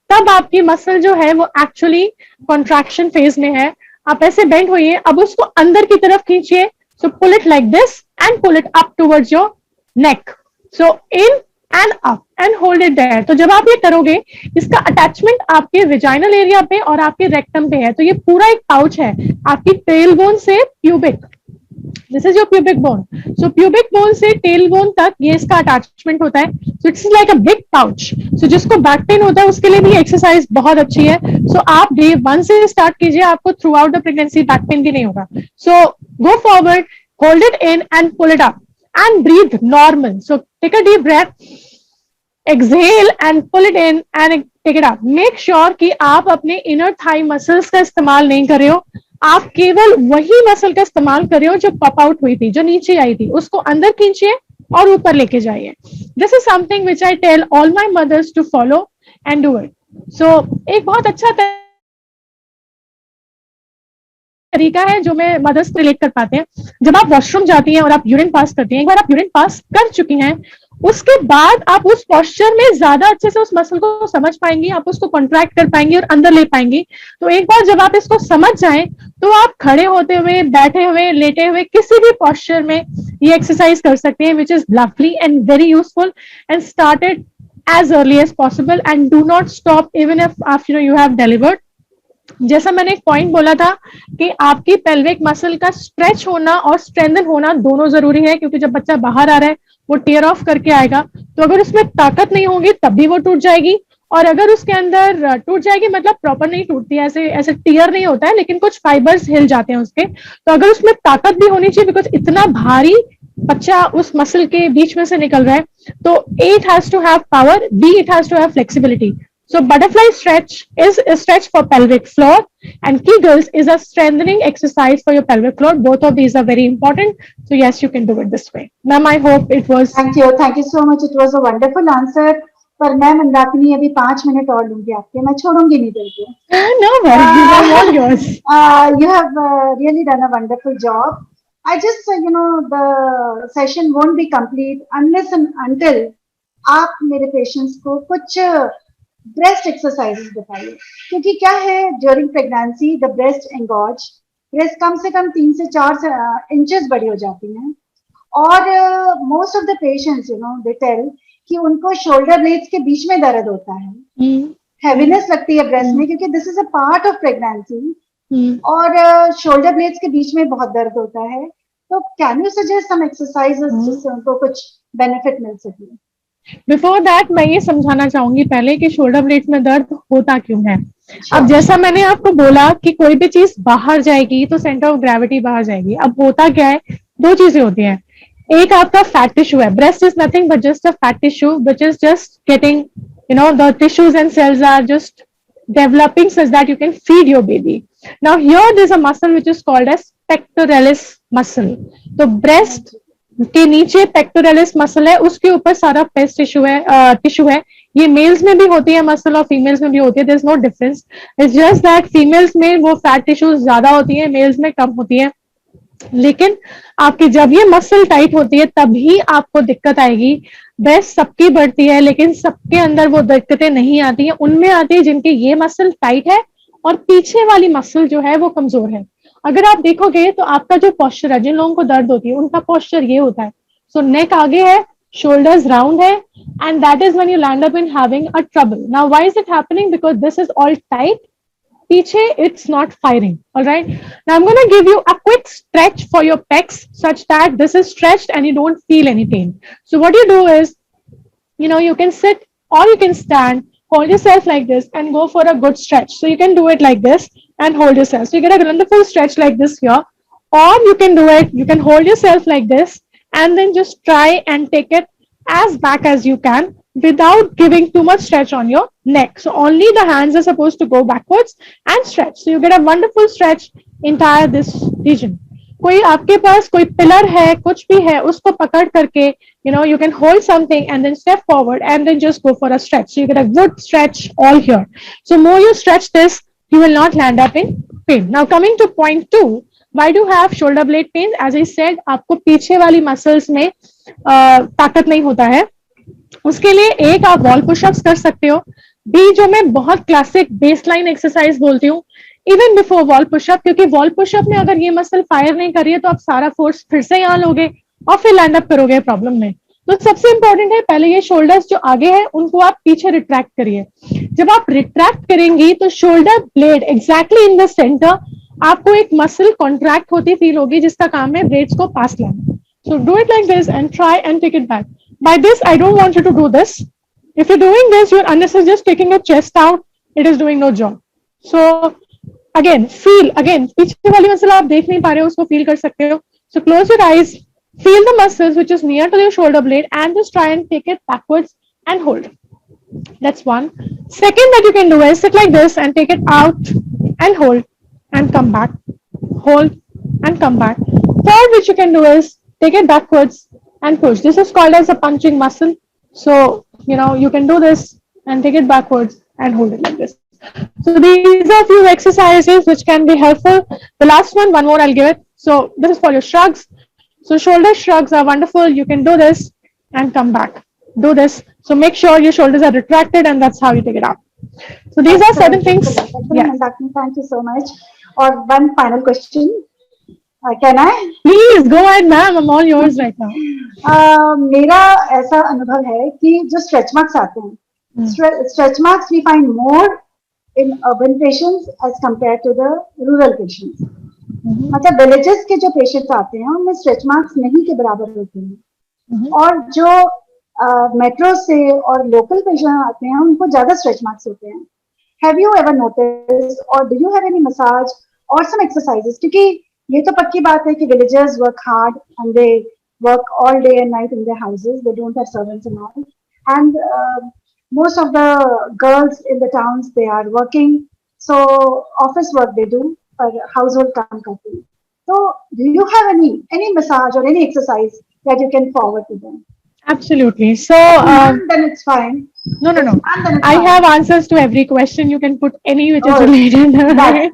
तब आपकी muscle जो है वो actually contraction phase में है. आप ऐसे bend होइए, अब उसको अंदर की तरफ खींचिए. So pull it like this and pull it up towards your neck. So in and up and hold it there. तो जब आप ये करोगे, इसका अटैचमेंट आपके विजाइनल एरिया पे और आपके रेक्टम पे है. तो ये पूरा एक पाउच है आपकी टेल बोन से pubic. This is your pubic bone. So pubic bone से tail bone तक ये इसका attachment होता है. So it's like a big pouch. So जिसको back pain होता है उसके लिए भी exercise बहुत अच्छी है. So आप day 1 से start कीजिए, आपको throughout the pregnancy back pain भी नहीं होगा. So go forward, hold it in and pull it up and breathe normal. So take a deep breath, exhale and pull it in and take it up. Make sure कि आप अपने inner thigh muscles का इस्तेमाल नहीं कर रहे हो. आप केवल वही मसल का इस्तेमाल कर रहे हो जो पॉप आउट हुई थी, जो नीचे आई थी, उसको अंदर खींचिए और ऊपर लेके जाइए. This is something which I tell all my mothers to follow and do it. So एक बहुत अच्छा तरीका है जो मैं मदर्स को रिलेट कर पाते हैं. जब आप वॉशरूम जाती हैं और आप यूरिन पास करती हैं, एक बार आप यूरिन पास कर चुकी हैं, उसके बाद आप उस पोस्चर में ज्यादा अच्छे से उस मसल को समझ पाएंगी, आप उसको कॉन्ट्रैक्ट कर पाएंगी और अंदर ले पाएंगी. तो एक बार जब आप इसको समझ जाएं तो आप खड़े होते हुए, बैठे हुए, लेटे हुए, किसी भी पोस्चर में ये एक्सरसाइज कर सकते हैं, which is lovely and very useful. And start it as early as possible and do not stop even if after you have delivered. जैसा मैंने एक पॉइंट बोला था कि आपकी पेल्विक मसल का स्ट्रेच होना और स्ट्रेंथन होना दोनों जरूरी है, क्योंकि जब बच्चा बाहर आ रहा है वो टीयर ऑफ करके आएगा, तो अगर उसमें ताकत नहीं होगी तब भी वो टूट जाएगी. और अगर उसके अंदर टूट जाएगी मतलब प्रॉपर नहीं टूटती, ऐसे ऐसे टीयर नहीं होता है, लेकिन कुछ फाइबर्स हिल जाते हैं उसके. तो अगर उसमें ताकत भी होनी चाहिए, बिकॉज इतना भारी बच्चा उस मसल के बीच में से निकल रहा है, तो A it has to have power, B it has to have flexibility. So butterfly stretch is a stretch for pelvic floor and Kegels is a strengthening exercise for your pelvic floor. Both of these are very important. So yes, you can do it this way. Ma'am, I hope it was. Thank you so much. It was a wonderful answer. पर मैं मंदाकिनी अभी 5 minute और लूंगी आपके, मैं छोड़ूंगी नहीं दिल को. No worries, I want yours. You have really done a wonderful job. I just the session won't be complete unless and until आप मेरे पेशेंट्स को कुछ ब्रेस्ट एक्सरसाइजेस बताइए. क्योंकि क्या है, during pregnancy the breast engorge, breast कम से कम 3 से 4 इंचेस बड़ी हो जाती हैं. और most of the patients they tell कि उनको शोल्डर ब्लेड्स के बीच में दर्द होता है, हैवीनेस लगती है ब्रेस्ट में, क्योंकि this is a part of pregnancy. और शोल्डर ब्लेड्स के बीच में बहुत दर्द होता है. तो can you suggest some exercises जिससे उनको कुछ बेनिफिट मिल सके? बिफोर दैट मैं ये समझाना चाहूंगी पहले कि शोल्डर ब्लेड्स में दर्द होता क्यों है. अब जैसा मैंने आपको बोला कि कोई भी चीज बाहर जाएगी तो सेंटर ऑफ ग्रेविटी बाहर जाएगी. अब होता क्या है, 2 चीजें होती हैं. एक आपका फैट टिश्यू है. Breast is nothing but just a fat tissue which is just getting the tissues and cells are just developing such that you can feed your baby. Now here there's a muscle which is called as pectoralis muscle. तो breast के नीचे pectoralis muscle है, उसके ऊपर सारा breast tissue है. ये mails में भी होती है मसल और फीमेल्स में भी होती है. there's no difference. It's just that females में वो फैट टिश्यूज ज्यादा होती है, मेल्स में कम होती है. लेकिन आपकी जब ये मसल टाइट होती है तभी आपको दिक्कत आएगी. ब्रेस्ट सबकी बढ़ती है लेकिन सबके अंदर वो दिक्कतें नहीं आती हैं. उनमें आती है जिनके ये मसल टाइट है और पीछे वाली मसल जो है वो कमजोर है. अगर आप देखोगे तो आपका जो पोस्चर है, जिन लोगों को दर्द होती है उनका पोस्चर ये होता है. सो नेक आगे है, shoulders round hai, and that is when you land up in having a trouble. Now, why is it happening? Because this is all tight. Piche, it's not firing. All right. Now, I'm going to give you a quick stretch for your pecs such that this is stretched and you don't feel any pain. So, what you do is, you can sit or you can stand, hold yourself like this, and go for a good stretch. So, you can do it like this and hold yourself. So, you get a wonderful stretch like this here, or you can do it, you can hold yourself like this and then just try and take it as back as you can without giving too much stretch on your neck. So only the hands are supposed to go backwards and stretch. So you get a wonderful stretch entire this region. कोई आपके पास कोई pillar है, कुछ भी है, उसको पकड़ करके, you can hold something and then step forward and then just go for a stretch. So you get a good stretch all here. So more you stretch this, you will not land up in pain. Now coming to point 2, why do you have shoulder blade pain? As I said, आपको पीछे वाली muscles में ताकत नहीं होता है. उसके लिए एक आप वॉल पुशअप्स कर सकते हो. बी जो मैं बहुत क्लासिक बेसलाइन एक्सरसाइज बोलती हूँ, इवन बिफोर वॉल पुशअप, क्योंकि वॉल पुशअप में अगर ये मसल फायर नहीं कर रही है तो आप सारा फोर्स फिर से यहाँ लोगे और फिर लैंड अप करोगे प्रॉब्लम में. तो सबसे इंपॉर्टेंट है पहले ये शोल्डर्स जो आगे है उनको आप पीछे रिट्रैक्ट करिए. जब आप रिट्रैक्ट करेंगी तो shoulder blade exactly in the centre आपको एक मसल कॉन्ट्रैक्ट होती फील होगी जिसका काम है ब्लेड्स को पास लाना. So do it like this and try and take it back. By this, I don't want you to do this. If you're doing this, you're unnecessarily just taking your chest out. It is doing no job. So again, feel. Again, पीछे वाली muscle आप देख नहीं पा रहे हो, उसको feel कर सकते हो. So close your eyes, feel the muscles which is near to your shoulder blade and just try and take it backwards and hold. That's one. Second that you can do is sit like this and take it out and hold and come back. Hold and come back. Third which you can do is take it backwards and push. This is called as a punching muscle. So, you can do this and take it backwards and hold it like this. So these are few exercises which can be helpful. The last one more I'll give it. So this is for your shrugs. So shoulder shrugs are wonderful. You can do this and come back. Do this. So make sure your shoulders are retracted and that's how you take it out. So these are certain things. Yeah. Thank you so much. Or one final question. Can I? Please go ahead, ma'am. I'm all yours right now. मेरा ऐसा अनुभव है कि जो stretch marks आते हैं, stretch marks we find more in urban patients as compare to the rural patients. मतलब villages के जो पेशेंट्स आते हैं उनमें स्ट्रेच मार्क्स नहीं के बराबर होते हैं, और जो मेट्रो से और लोकल पेशेंट आते हैं उनको ज्यादा स्ट्रेच मार्क्स होते हैं. हैव यू एवर नोटिस्ड और do you have any massage और सम एक्सरसाइजेस? क्योंकि ये तो पक्की बात है कि villagers work hard and they work all day and night in their houses. They don't have servants and all. And most of the girls in the towns, they are working. So office work they do, but household काम करते हैं. So do you have any massage or any exercise that you can forward to them? Absolutely. So then it's fine. No. I have answers to every question. You can put any which is related.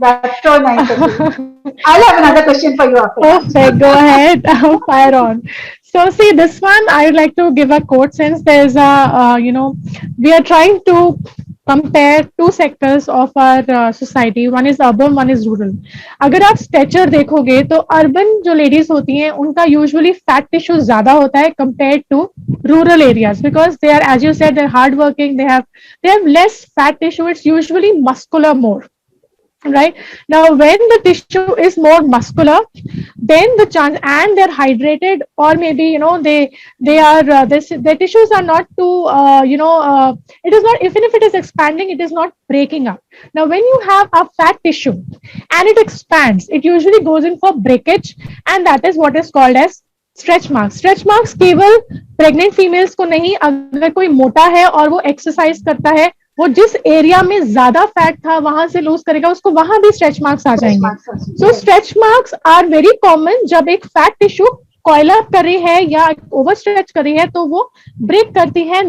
That's so nice of you. I'll have another question for you after. Perfect. Go ahead. Fire on. So see, this one I would like to give a quote, since there's we are trying to compare two sectors of our society. One is urban, one is rural. अगर आप stretcher देखोगे तो urban जो ladies होती हैं उनका usually fat tissue ज्यादा होता है compared to rural areas, because they are, as you said, they're hard working, they have less fat tissue. It's usually muscular more. Right now, when the tissue is more muscular, then the chance, and they're hydrated, or maybe they are their tissues are not too it is not, even if it is expanding, it is not breaking up. Now when you have a fat tissue and it expands, it usually goes in for breakage, and that is what is called as stretch marks. Stretch marks केवल pregnant females को नहीं, अगर कोई मोटा है और वो exercise करता है, वो जिस एरिया में ज्यादा फैट था वहां से लूज करेगा, उसको वहां भी स्ट्रेच मार्क्स आ जाएंगे. So stretch marks are very common. जब एक फैट टिश्यू कॉइल अप कर रही है या ओवर स्ट्रेच कर रही है तो वो ब्रेक करती है,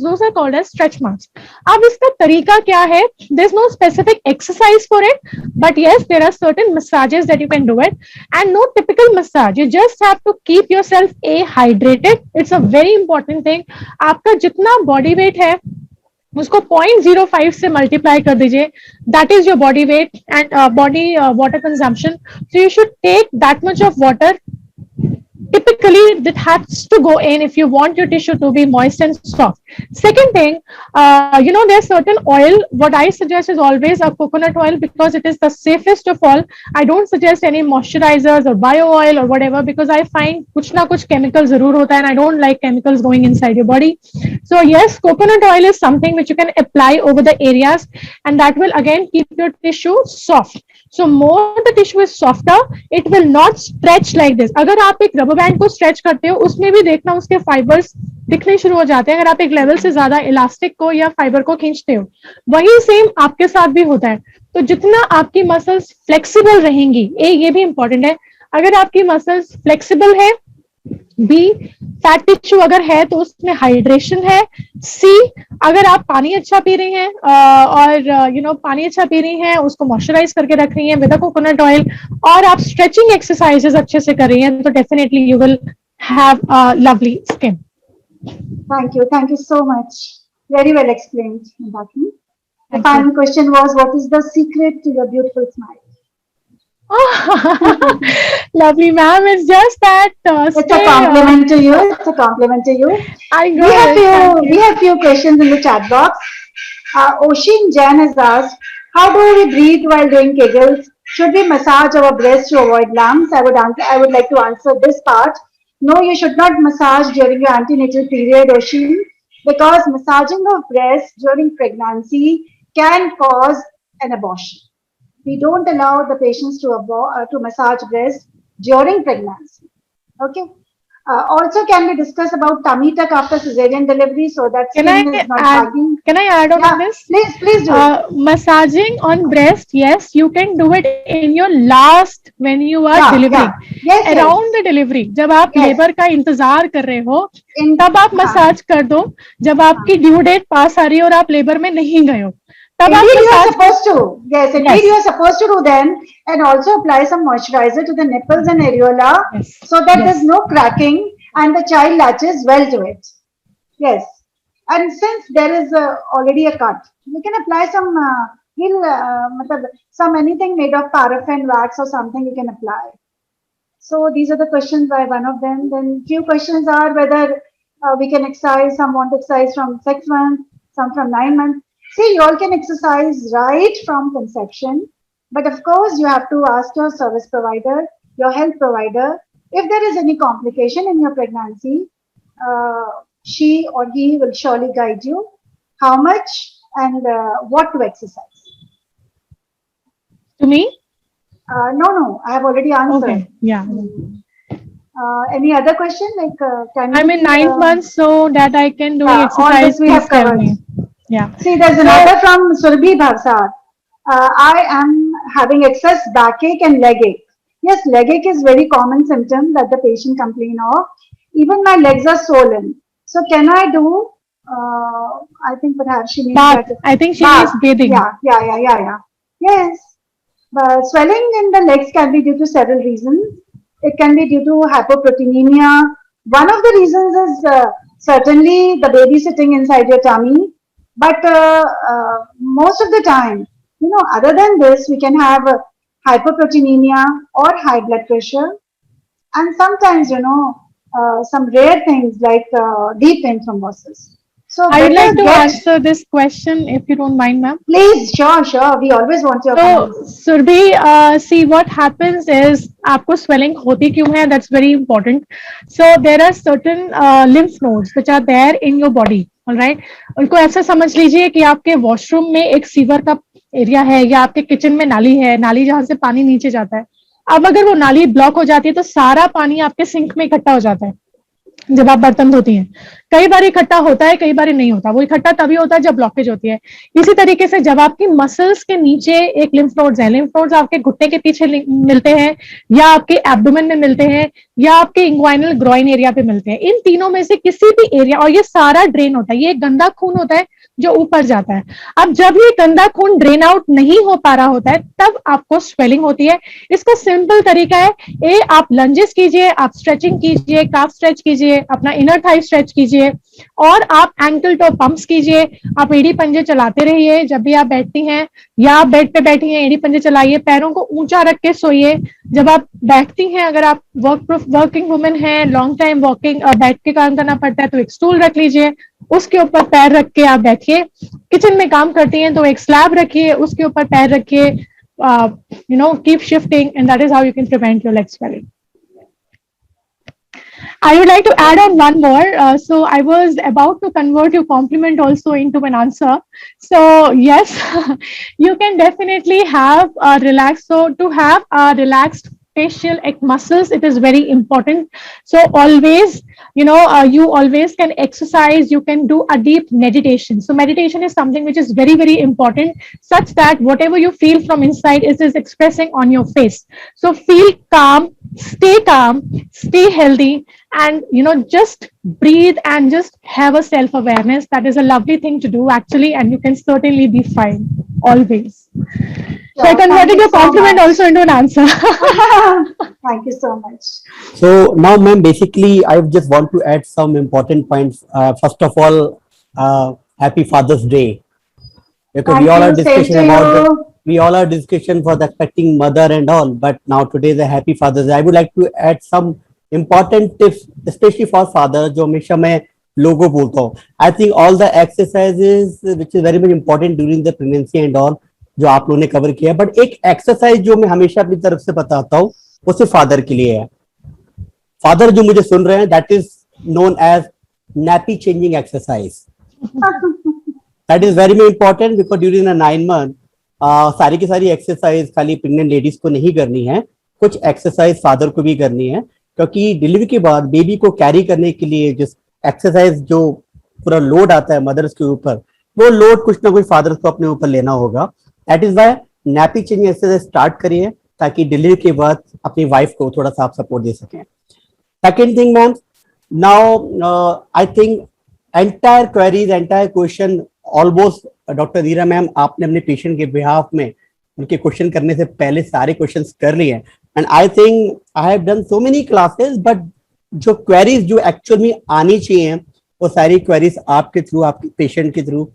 those are called as stretch marks. अब इसका तरीका क्या है? There's no specific exercise for it, but yes, there are certain massages that you can do it, and no typical massage. You just have to keep yourself hydrated. It's a very important thing. आपका जितना body weight है उसको 0.05 से multiply कर दीजिए. That is your body weight and body water consumption. So you should take that much of water. Typically basically that has to go in if you want your tissue to be moist and soft. Second thing, there's certain oil. What I suggest is always a coconut oil because it is the safest of all. I don't suggest any moisturizers or bio oil or whatever because I find kuch na kuch chemical zarur hota hai and I don't like chemicals going inside your body. So yes, coconut oil is something which you can apply over the areas and that will again keep your tissue soft. So more the tissue is softer, it will not stretch like this. अगर आप एक rubber band को stretch करते हो उसमें भी देखना उसके फाइबर्स दिखने शुरू हो जाते हैं अगर आप एक लेवल से ज्यादा इलास्टिक को या फाइबर को खींचते हो. वही सेम आपके साथ भी होता है. तो जितना आपकी मसल्स फ्लेक्सिबल रहेंगी, ये भी इंपॉर्टेंट है. अगर आपकी मसल्स फ्लेक्सिबल है, बी फैट टिश्यू अगर है तो उसमें हाइड्रेशन है, सी अगर आप पानी अच्छा पी रही हैं और पानी अच्छा पी रही हैं, उसको मॉइस्चराइज करके रख रही हैं विद कोकोनट ऑयल और आप स्ट्रेचिंग एक्सरसाइजेस अच्छे से कर रही हैं तो definitely you will have lovely skin. Thank you so much. Very well explained, Mandakini. The final question was, what is the secret to your beautiful smile? Lovely, ma'am. It's just that. It's a compliment to you. It's a compliment to you. I know. We have few questions in the chat box. Oshin Jain has asked, how do we breathe while doing Kegels? Should we massage our breast to avoid lumps? I would like to answer this part. No, you should not massage during your antenatal period, Oshin, because massaging of breast during pregnancy can cause an abortion. We don't allow the patients to massage breast during pregnancy. Okay. Also, can we discuss about tummy tuck after cesarean delivery so that skin is not sagging? Can I add on this? Please do it. Massaging on breast, yes, you can do it in your last when you are delivering. Yes, around the delivery, जब आप labour का इंतजार कर रहे हो तब आप massage कर दो. जब आपकी ड्यू डेट पास आ रही है और आप लेबर में नहीं गए हो तब आप you are supposed to. Yes, indeed you are supposed to do then, and also apply some moisturizer to the nipples and areola so that there's no cracking and the child latches well to it. Yes, and since there is already a cut, we can apply some some anything made of paraffin wax or something you can apply. So these are the questions by one of them. Then few questions are whether we can exercise. Some want exercise from 6 months, some from 9 months. See, you all can exercise right from conception, but of course you have to ask your service provider, your health provider, if there is any complication in your pregnancy, she or he will surely guide you how much and what to exercise. To me? No, I have already answered. Okay, yeah. Any other question? Like, can I'm in 9 months so that I can do exercise. All this we have covered. Yeah. See, there's another from Surbhi Bhagsar. I am having excess backache and leg ache. Yes, leg ache is very common symptom that the patient complain of. Even my legs are swollen. So can I do? I think perhaps she means that. I think she means bathing. Yeah. Yes. But swelling in the legs can be due to several reasons. It can be due to hypoproteinemia. One of the reasons is certainly the baby sitting inside your tummy. But most of the time, other than this, we can have hypoproteinemia or high blood pressure. And sometimes, some rare things like deep vein thrombosis. So I would like to answer this question if you don't mind, ma'am. Please, sure. We always want your comments. So, Surbhi, see what happens is आपको swelling होती क्यों है? That's very important. So there are certain lymph nodes which are there in your body. All right. उनको ऐसा समझ लीजिए कि आपके वॉशरूम में एक सीवर का एरिया है या आपके किचन में नाली है, नाली जहां से पानी नीचे जाता है. अब अगर वो नाली ब्लॉक हो जाती है तो सारा पानी आपके सिंक में इकट्ठा हो जाता है जब आप बर्तन धोती हैं. कई बार इकट्ठा होता है, कई बार नहीं होता. वो इकट्ठा तभी होता है जब ब्लॉकेज होती है. इसी तरीके से जब आपकी मसल्स के नीचे एक लिम्फ नोड्स हैं, लिम्फ नोड्स आपके घुटने के पीछे मिलते हैं या आपके एब्डोमेन में मिलते हैं या आपके इंग्वाइनल ग्रॉइन एरिया पे मिलते हैं. इन तीनों में से किसी भी एरिया, और ये सारा ड्रेन होता है, ये एक गंदा खून होता है जो ऊपर जाता है। अब जब ये गंदा खून ड्रेन आउट नहीं हो पा रहा होता है तब आपको स्वेलिंग होती है। इसका सिंपल तरीका है, आप लंजेस कीजिए, आप स्ट्रेचिंग कीजिए, काफ स्ट्रेच कीजिए, अपना इनर थाई स्ट्रेच कीजिए, और आप एंकल टो पंप्स कीजिए। आप एड़ी पंजे चलाते रहिए जब भी आप बैठती हैं, या आप बेड पे बैठी हैं एड़ी पंजे चलाइए, पैरों को ऊंचा रख के सोइए। जब आप बैठती हैं, अगर आप वर्किंग वुमेन हैं, लॉन्ग टाइम वॉकिंग बैठ के काम करना पड़ता है, तो एक स्टूल रख लीजिए, उसके ऊपर पैर रख के आप बैठिए। किचन में काम करती हैं तो एक स्लैब रखिए, उसके ऊपर पैर रखिए, keep shifting, and that is how you can prevent your leg swelling. I would like to add on one more. So I was about to convert your compliment also into an answer. So yes, you can definitely have a relaxed. So to have a relaxed facial muscles, it is very important. So always, you always can exercise. You can do a deep meditation. So meditation is something which is very, very important, such that whatever you feel from inside is expressing on your face. So feel calm, stay healthy, and just breathe and just have a self awareness. That is a lovely thing to do actually, and you can certainly be fine always. So I converted your compliment also into an answer. Thank you so much. So now, ma'am, basically, I just want to add some important points. First of all, happy Father's Day. Because Thank we all you, are discussing same to about you. we all are discussion for the expecting mother and all, but now today is a happy Father's Day. I would like to add some important tips, especially for father, जो हमेशा मैं लोगों को बोलता हूँ. I think all the exercises which is very much important during the pregnancy and all, जो आप लोगों ने कवर किया, बट एक एक्सरसाइज जो मैं हमेशा अपनी तरफ से बताता हूँ वो सिर्फ फादर के लिए है. फादर जो मुझे सुन रहे हैं, that is known as nappy changing exercise. That is very important because during the 9 month सारी की सारी एक्सरसाइज खाली प्रेग्नेंट लेडीज को नहीं करनी है, कुछ एक्सरसाइज फादर को भी करनी है, क्योंकि डिलीवरी के बाद बेबी को कैरी करने के लिए जिस एक्सरसाइज जो पूरा लोड आता है मदर्स के ऊपर, वो लोड कुछ ना कुछ फादर्स को अपने ऊपर लेना होगा. That is why nappy changing exercise start करिए ताकि डिलीवरी के बाद अपनी वाइफ को थोड़ा सा आप सपोर्ट दे सकें. Second thing ma'am, now I think entire queries, entire question almost doctor Neera ma'am आपने अपने पेशेंट के बिहाफ में उनके क्वेश्चन करने से पहले सारे क्वेश्चंस कर लिए हैं. And I think I have done so many classes, but जो क्वेरीज जो एक्चुअल में आनी चाहिए वो सारी क्वेरीज आपके थ्रू, आपके पेशेंट के थ्रू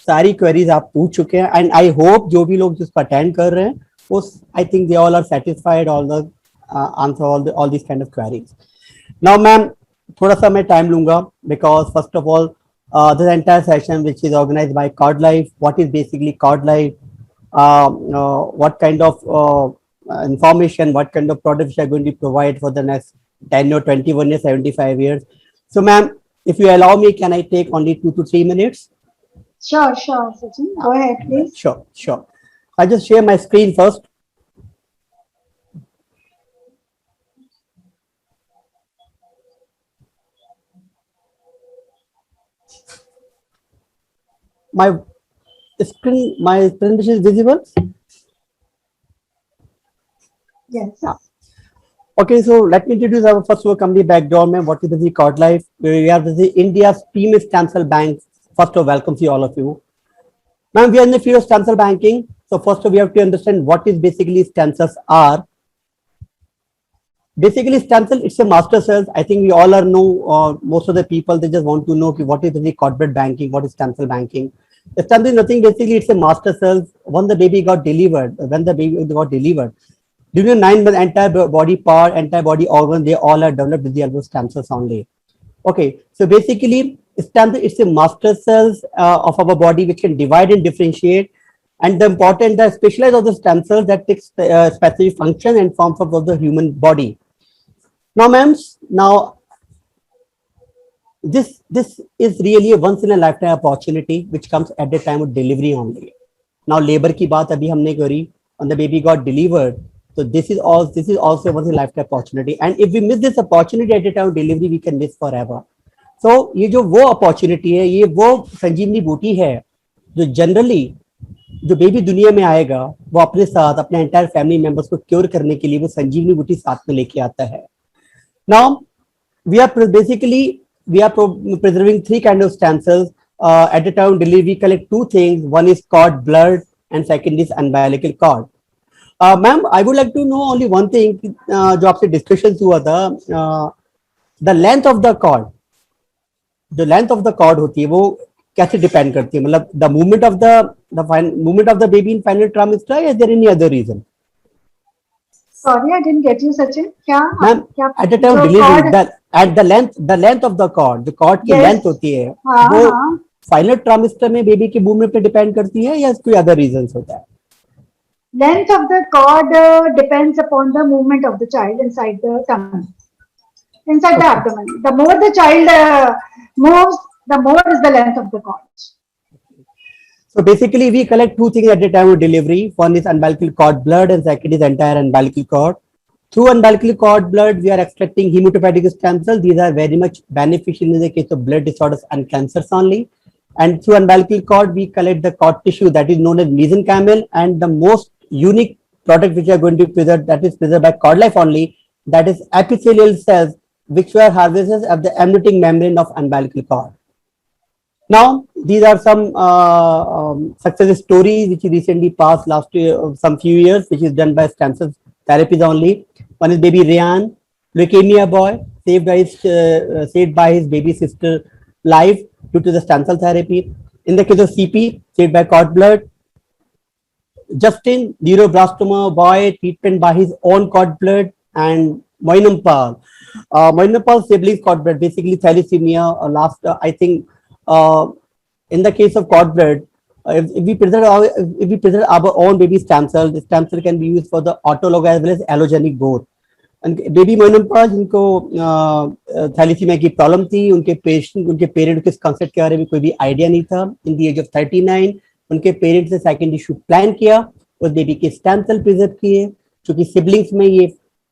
सारी क्वेरीज आप पूछ चुके हैं. एंड आई होप जो भी लोग जिसको अटेंड कर रहे हैं वो, I think they all are satisfied, all the answer all this kind of queries. Now ma'am थोड़ा सा मैं टाइम लूंगा because first of all this entire session which is organized by Cord Life. What is basically Cord Life? What kind of information, what kind of products you are going to provide for the next 10 or 21 years, 75 years. So ma'am, if you allow me, can I take only 2 to 3 minutes? Sure, Sachin. Go ahead, please. Sure. I just share my screen first. My screen, my presentation is visible. Yes. Okay, so let me introduce our first of all company background. Ma'am, what is the Cord Life? We are the India's premier stem cell bank. First of all, welcome to all of you. Ma'am, we are in the field of stem cell banking. So first of all, we have to understand what is basically stem cells are. Basically, stem cell, it's a master cells. I think we all are know, most of the people, they just want to know what is the corporate banking, what is stem cell banking. The stem cell is nothing, basically it's a master cells. When the baby got delivered, during 9 months, entire body part, entire body organ, they all are developed with the stem cells only. Okay, so basically, stem cell, it's a master cells of our body which can divide and differentiate. And the specialized of the stem cells that takes specific function and forms of the human body. Now, ma'am, this is really a once in a lifetime opportunity which comes at the time of delivery only. Now, labor की बात अभी हमने करी, when the baby got delivered, so this is also once in a lifetime opportunity. And if we miss this opportunity at the time of delivery, we can miss forever. So ये जो वो opportunity है, ये वो संजीवनी बूटी है जो generally जो बेबी दुनिया में आएगा वो अपने साथ अपने एंटायर फैमिली मेंबर्स को क्योर करने के लिए वो संजीवनी बूटी साथ में लेके आता है. Now we are preserving 3 kind of stem cells. at the time of delivery, we collect two things. One is cord blood and second is umbilical cord. Ma'am, I would like to know only one thing. जो आपसे discussions हुआ था, the length of the cord, जो length of the cord होती है वो कैसे depend करती है? मतलब the movement of the baby in final trimester, is there any other reason? Sorry, I didn't get you, Sachin. क्या? Ma'am, क्या? at the time of जो delivery, cord- the length of the cord, जो cord की Yes. length होती है, हाँ, वो हाँ. फाइनल ट्राइमेस्टर में बेबी के मूवमेंट पे डिपेंड करती है या कोई अदर रीजंस होता है? Length of the cord depends upon the movement of the child inside the tummy, inside the abdomen. The more the child moves, the more is the length of the cord. So basically, we collect two things at the time of delivery. One is umbilical cord blood, and second is entire umbilical cord. Through umbilical cord blood, we are extracting hematopoietic stem cells. These are very much beneficial in the case of blood disorders and cancers only. And through umbilical cord, we collect the cord tissue that is known as mesenchymal, and the most unique product which we are going to preserve, that is preserved by cord life only, that is epithelial cells which were harvested at the amniotic membrane of umbilical cord. Now, these are some success stories which recently passed last year, some few years, which is done by stem cell therapies only. One is baby Ryan, leukemia boy, saved by his baby sister life due to the stem cell therapy. In the case of CP, saved by cord blood. Justin, neuroblastoma boy, treatment by his own cord blood. And Moinam Pal. Moinam Pal's siblings cord blood, basically thalassemia, I think, in the case of cord blood, if we preserve our own baby stem cell, the stem cell can be used for the autolog as well as allogenic both. And baby Moinam Pal, जिनको thalassemia की problem थी, उनके parents के concept के बारे में कोई भी idea नहीं था. In the age of 39, उनके पेरेंट्स ने सेकेंड इशू प्लान किया, उस बेबी के स्टेम सेल प्रिजर्व किए, क्योंकि सिबलिंग्स में ये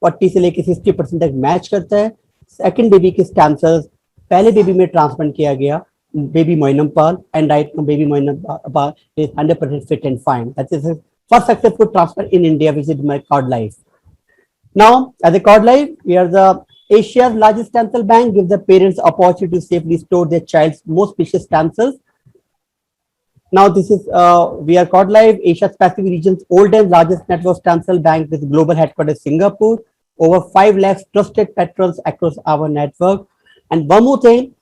40 से लेकर 60% तक मैच करता है. सेकेंड बेबी के स्टेम सेल्स पहले बेबी में ट्रांसप्लांट किया गया, बेबी मोइनम पाल, एंड राइट नाउ बेबी मोइनम पाल is 100% fit and fine. That is the first successful transplant in India, which is my Cord Life. Now, as a Cord Life, we are the Asia's largest stem cell bank, gives the parents opportunity to safely store their child's most precious stem cells. Now, this is we are Cord Life, Asia Pacific region's oldest, largest network stem cell bank with global headquarters Singapore. Over 5 lakhs trusted patrons across our network. And one more thing,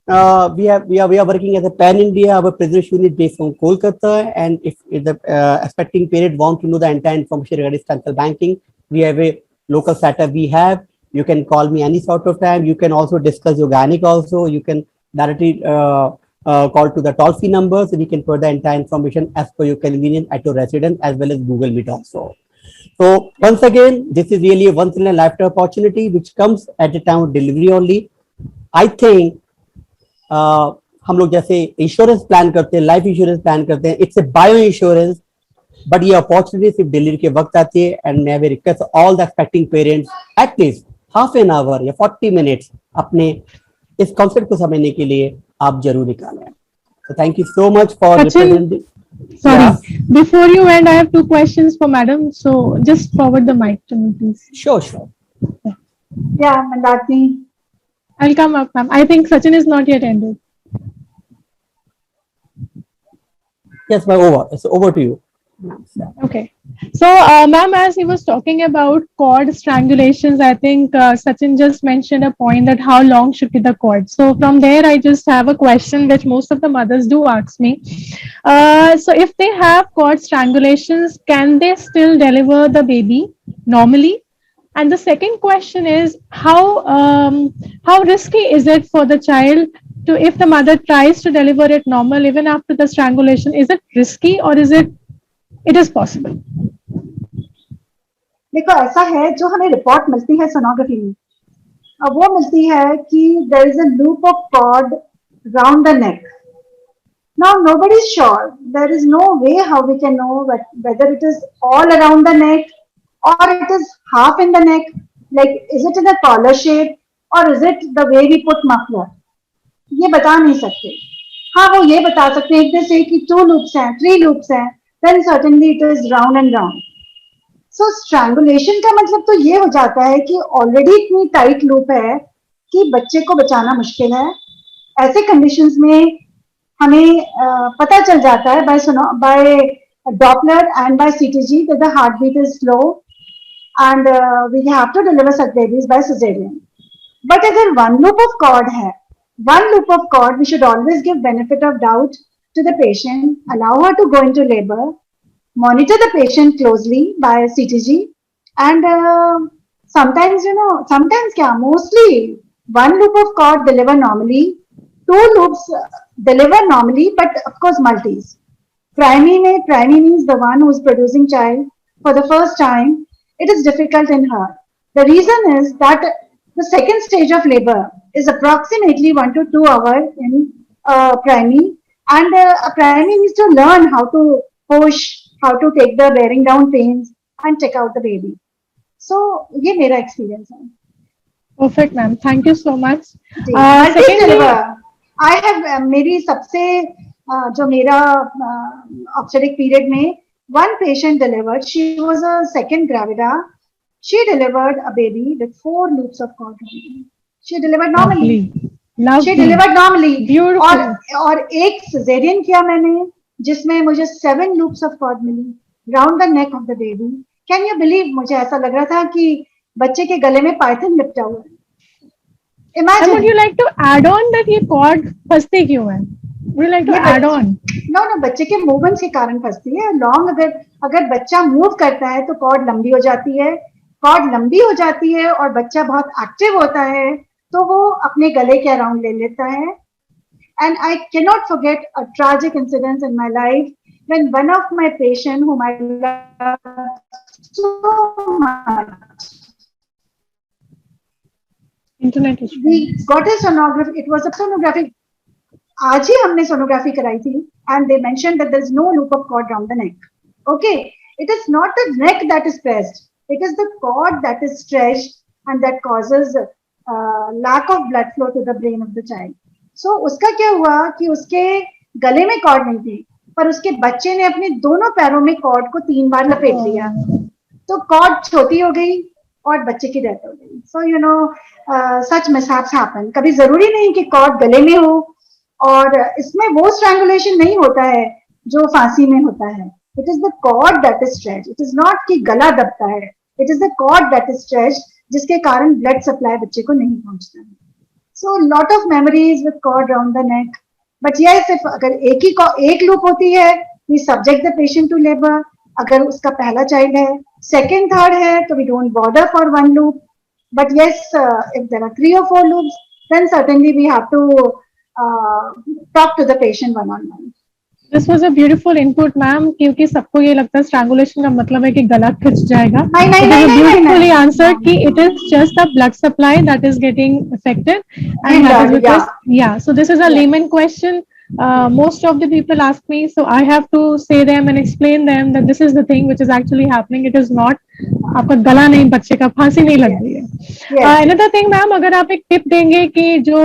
we are working as a pan India. Our presence unit based from Kolkata. And if the expecting parent want to know the entire information regarding stem cell banking, we have a local setup. We have. You can call me any sort of time. You can also discuss your organic also. You can directly call to the toll-free numbers, and you can put the entire information as per your convenience at your residence, as well as Google Meet also. So once again, this is really a once in a lifetime opportunity which comes at the time of delivery only. I think हम लोग जैसे insurance plan करते हैं, life insurance plan करते हैं, it's a bio insurance, but ये opportunity सिर्फ delivery के वक्त आती है. एंड मैं request all the expecting parents at least half an hour या 40 मिनट्स अपने इस कॉन्सेप्ट को समझने के लिए आप जरूर निकालें. So thank you so much for representing. Sorry, Yeah. Before you end, I have 2 questions for madam. So just forward the mic to me, please. Sure. Yeah, Mandati. I'll come up, ma'am. I think Sachin is not yet ended. Yes, it's over to you. Okay. So, ma'am, as he was talking about cord strangulations, I think Sachin just mentioned a point that how long should be the cord. So from there, I just have a question which most of the mothers do ask me. So if they have cord strangulations, can they still deliver the baby normally? And the second question is how risky is it for the child to, if the mother tries to deliver it normal even after the strangulation, is it risky or is it is possible? देखो ऐसा है, जो हमें report मिलती है sonography में, अब वो मिलती है कि there is a loop of cord round the neck. Now nobody is sure. There is no way how we can know whether it is all around the neck or it is half in the neck. Like, is it in a collar shape or is it the way we put muffler? ये बता नहीं सकते. हाँ, वो ये बता सकते हैं एक से कि 2 loops हैं, 3 loops हैं, then certainly it is round and round. So strangulation का मतलब तो ये हो जाता है कि ऑलरेडी इतनी टाइट लूप है कि बच्चे को बचाना मुश्किल है. ऐसे कंडीशंस में हमें पता चल जाता है bye Doppler and by CTG that the heartbeat is slow, and we have to deliver such babies by cesarean. But अगर one loop of cord है, one loop of cord, we should always give benefit of doubt to the patient, allow her to go into labor, monitor the patient closely by CTG, and sometimes, sometimes क्या, mostly one loop of cord deliver normally, two loops deliver normally, but of course multis. Primary means the one who is producing child for the first time. It is difficult in her. The reason is that the second stage of labor is approximately 1 to 2 hours in primary, and a primary needs to learn how to push, how to take the bearing down pains and take out the baby. So ये मेरा experience है. Perfect, ma'am. Thank you so much. Multi Secondly, deliver. I have मेरी सबसे जो मेरा obstetric period में one patient delivered. She was a second gravida. She delivered a baby with 4 loops of cord. She delivered normally. lovely. She delivered normally. Beautiful. और एक cesarean किया मैंने जिसमें मुझे 7 loops of cord milli round the neck of the baby. Can you believe? मुझे ऐसा लग रहा था कि बच्चे के गले में पाइथन लिपटा हुआ है. And Imagine. would you like to add on that ये cord फंसते क्यों हैं? Would you like to add on? No, बच्चे के मूवमेंट्स के कारण फंसती है. लॉन्ग अगर बच्चा मूव करता है तो कॉर्ड लंबी हो जाती है. कॉर्ड लंबी हो जाती है और बच्चा बहुत एक्टिव होता है तो वो अपने गले के अराउंड ले लेता है. And I cannot forget a tragic incident in my life when one of my patients whom I love so much, Internet issue. we got a sonography. It was a sonography. आज ही हमने sonography कराई थी and they mentioned that there is no loop of cord around the neck. Okay, it is not the neck that is pressed. It is the cord that is stretched and that causes lack of blood flow to the brain of the child. So उसका क्या हुआ कि उसके गले में cord नहीं थी पर उसके बच्चे ने अपने दोनों पैरों में cord को 3 बार लपेट लिया तो cord छोटी हो गई और बच्चे की डेथ हो गई. So such mishaps happen. कभी जरूरी नहीं कि cord गले में हो और इसमें वो स्ट्रैंगुलेशन नहीं होता है जो फांसी में होता है. It is the cord that is stretch. It is not कि गला दबता है. It is the cord that is stretch जिसके कारण ब्लड सप्लाई बच्चे को नहीं पहुंचता है. So lot of memories with cord round the neck. But yes, अगर एक लूप होती है we subject the patient to labour. अगर उसका पहला चाइल्ड है, सेकेंड, थर्ड है तो we don't bother for one loop. But yes, if there are 3 or 4 loops then certainly we have to talk to the patient one-on-one. This was a beautiful input, ma'am. क्योंकि सबको ये लगता है strangulation का मतलब है कि गला खिंच जाएगा. नहीं, beautifully answered कि it is just the blood supply that is getting affected, and that is because So this is a layman question. Most of the people ask me, so I have to say them and explain them that this is the thing which is actually happening. It is not आपका गला नहीं, बच्चे का फांसी नहीं लग रही है. Another thing, ma'am, अगर आप एक टिप देंगे कि जो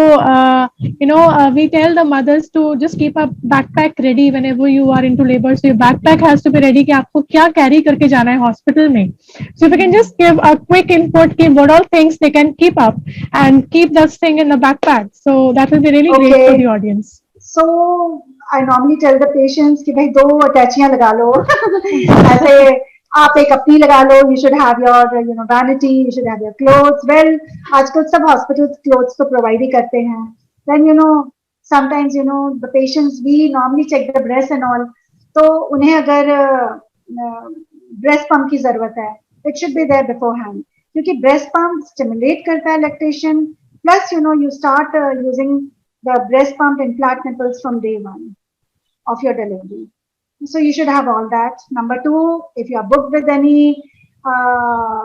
we tell the mothers to just keep a backpack ready whenever you are into labor. So your backpack has to be ready कि आपको क्या carry करके जाना है hospital में. So if you can just give a quick input कि what all things they can keep up and keep this thing in the backpack. So that will be really great for the audience. So I normally tell the patients कि भाई 2 अटैचियां लगा लो. ऐसे आप एक अपनी लगा लो. You should have your vanity. You should have your clothes. Well, आजकल सब hospital clothes तो provide ही करते हैं. Then sometimes the patients we normally check the breast and all. तो उन्हें अगर breast pump की जरूरत है, it should be there beforehand. क्योंकि breast pump stimulate करता है lactation. Plus you start using the breast pump implant nipples from day 1 of your delivery. So you should have all that. Number 2, if you are booked with any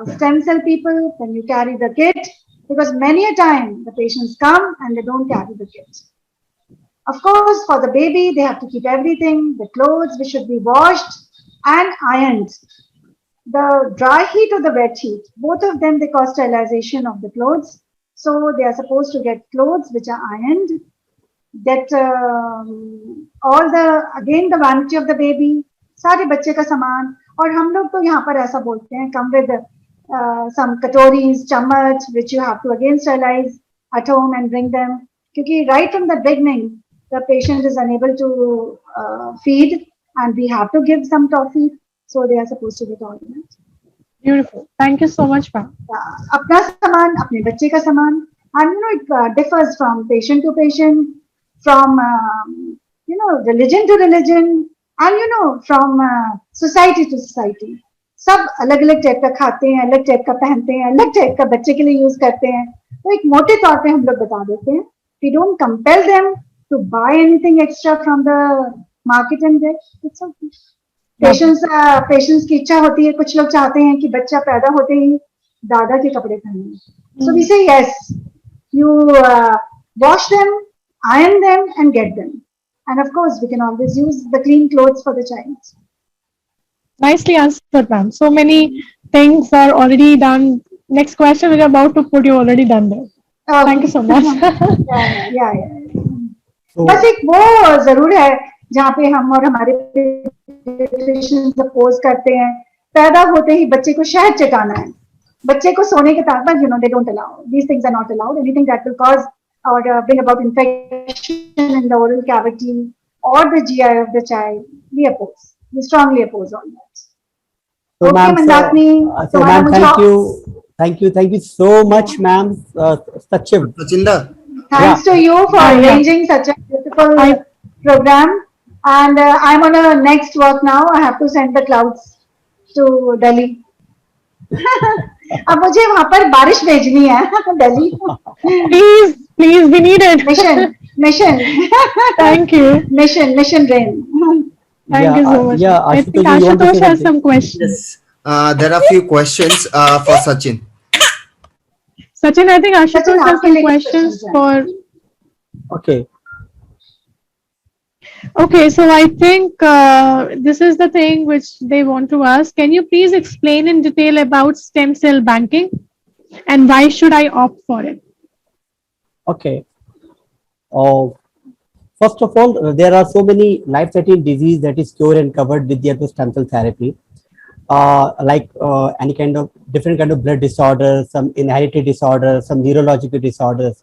stem cell people, then you carry the kit, because many a time the patients come and they don't carry the kit. Of course, for the baby, they have to keep everything. The clothes which should be washed and ironed. The dry heat or the wet heat, both of them, they cause sterilization of the clothes. So they are supposed to get clothes which are ironed. That all the vanity of the baby, सारे बच्चे का सामान. और हम लोग तो यहाँ पर ऐसा बोलते हैं, come with some katoris, chammach, which you have to again sterilize at home and bring them. क्योंकि right from the beginning, the patient is unable to feed, and we have to give some toffee, so they are supposed to get ordered. Beautiful. Thank you so much, ma'am. अपना सामान, अपने बच्चे का सामान, and it differs from patient to patient, from religion to religion, and from society to society. सब अलग अलग type का खाते हैं, अलग टाइप का पहनते हैं, अलग टाइप का बच्चे के लिए यूज करते हैं. तो एक मोटे तौर पे हम लोग बता देते हैं. We don't compel them to buy anything extra from the market and get. It's okay. Patients की इच्छा होती है, कुछ लोग चाहते हैं कि बच्चा पैदा होते ही दादा के कपड़े पहने. So we say yes, you wash them, iron them, and get them. And of course, we can always use the clean clothes for the child. Nicely answered, ma'am. So many things are already done. Next question we're about to put, you already done there. Thank you so much. yeah. बस एक वो जरूर है जहाँ पे हम और हमारे पेशेंट्स अपोज करते हैं. पैदा होते ही बच्चे को शहद चटाना है, बच्चे को सोने के तार पर they don't allow. These things are not allowed. Anything that will cause or bring about infection in the oral cavity or the GI of the child, we oppose. We strongly oppose all that. So, Okay, ma'am, Mandakini. so ma'am, thank you so much, ma'am. Sachin. Sachinder. Thanks to you for arranging such a beautiful program. And I'm on a next work now. I have to send the clouds to Delhi. अब मुझे वहाँ पर बारिश भेजनी है Delhi. Please, we need it. Mission. Thank you. Mission rain. Thank you so much. Yeah, I think Ashutosh has some questions. Yes. There are few questions for Sachin. Sachin, I think Ashutosh Sachin, has आपके some लिए questions questions for. Okay. Okay, so I think this is the thing which they want to ask. Can you please explain in detail about stem cell banking and why should I opt for it? Okay. First of all, there are so many life-threatening disease that is cured and covered with the stem cell therapy, like any kind of different kind of blood disorders, some inherited disorders, some neurological disorders.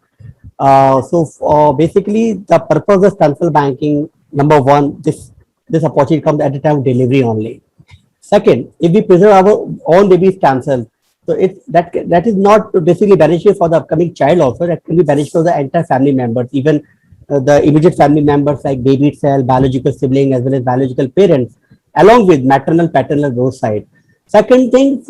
So basically, the purpose of stem cell banking, number one, this opportunity comes at the time of delivery only. Second, if we preserve our own baby stem cells, so that is not basically beneficial for the upcoming child also. That can be beneficial for the entire family members, even the immediate family members like baby itself, biological sibling, as well as biological parents, along with maternal, paternal both side. Second thing,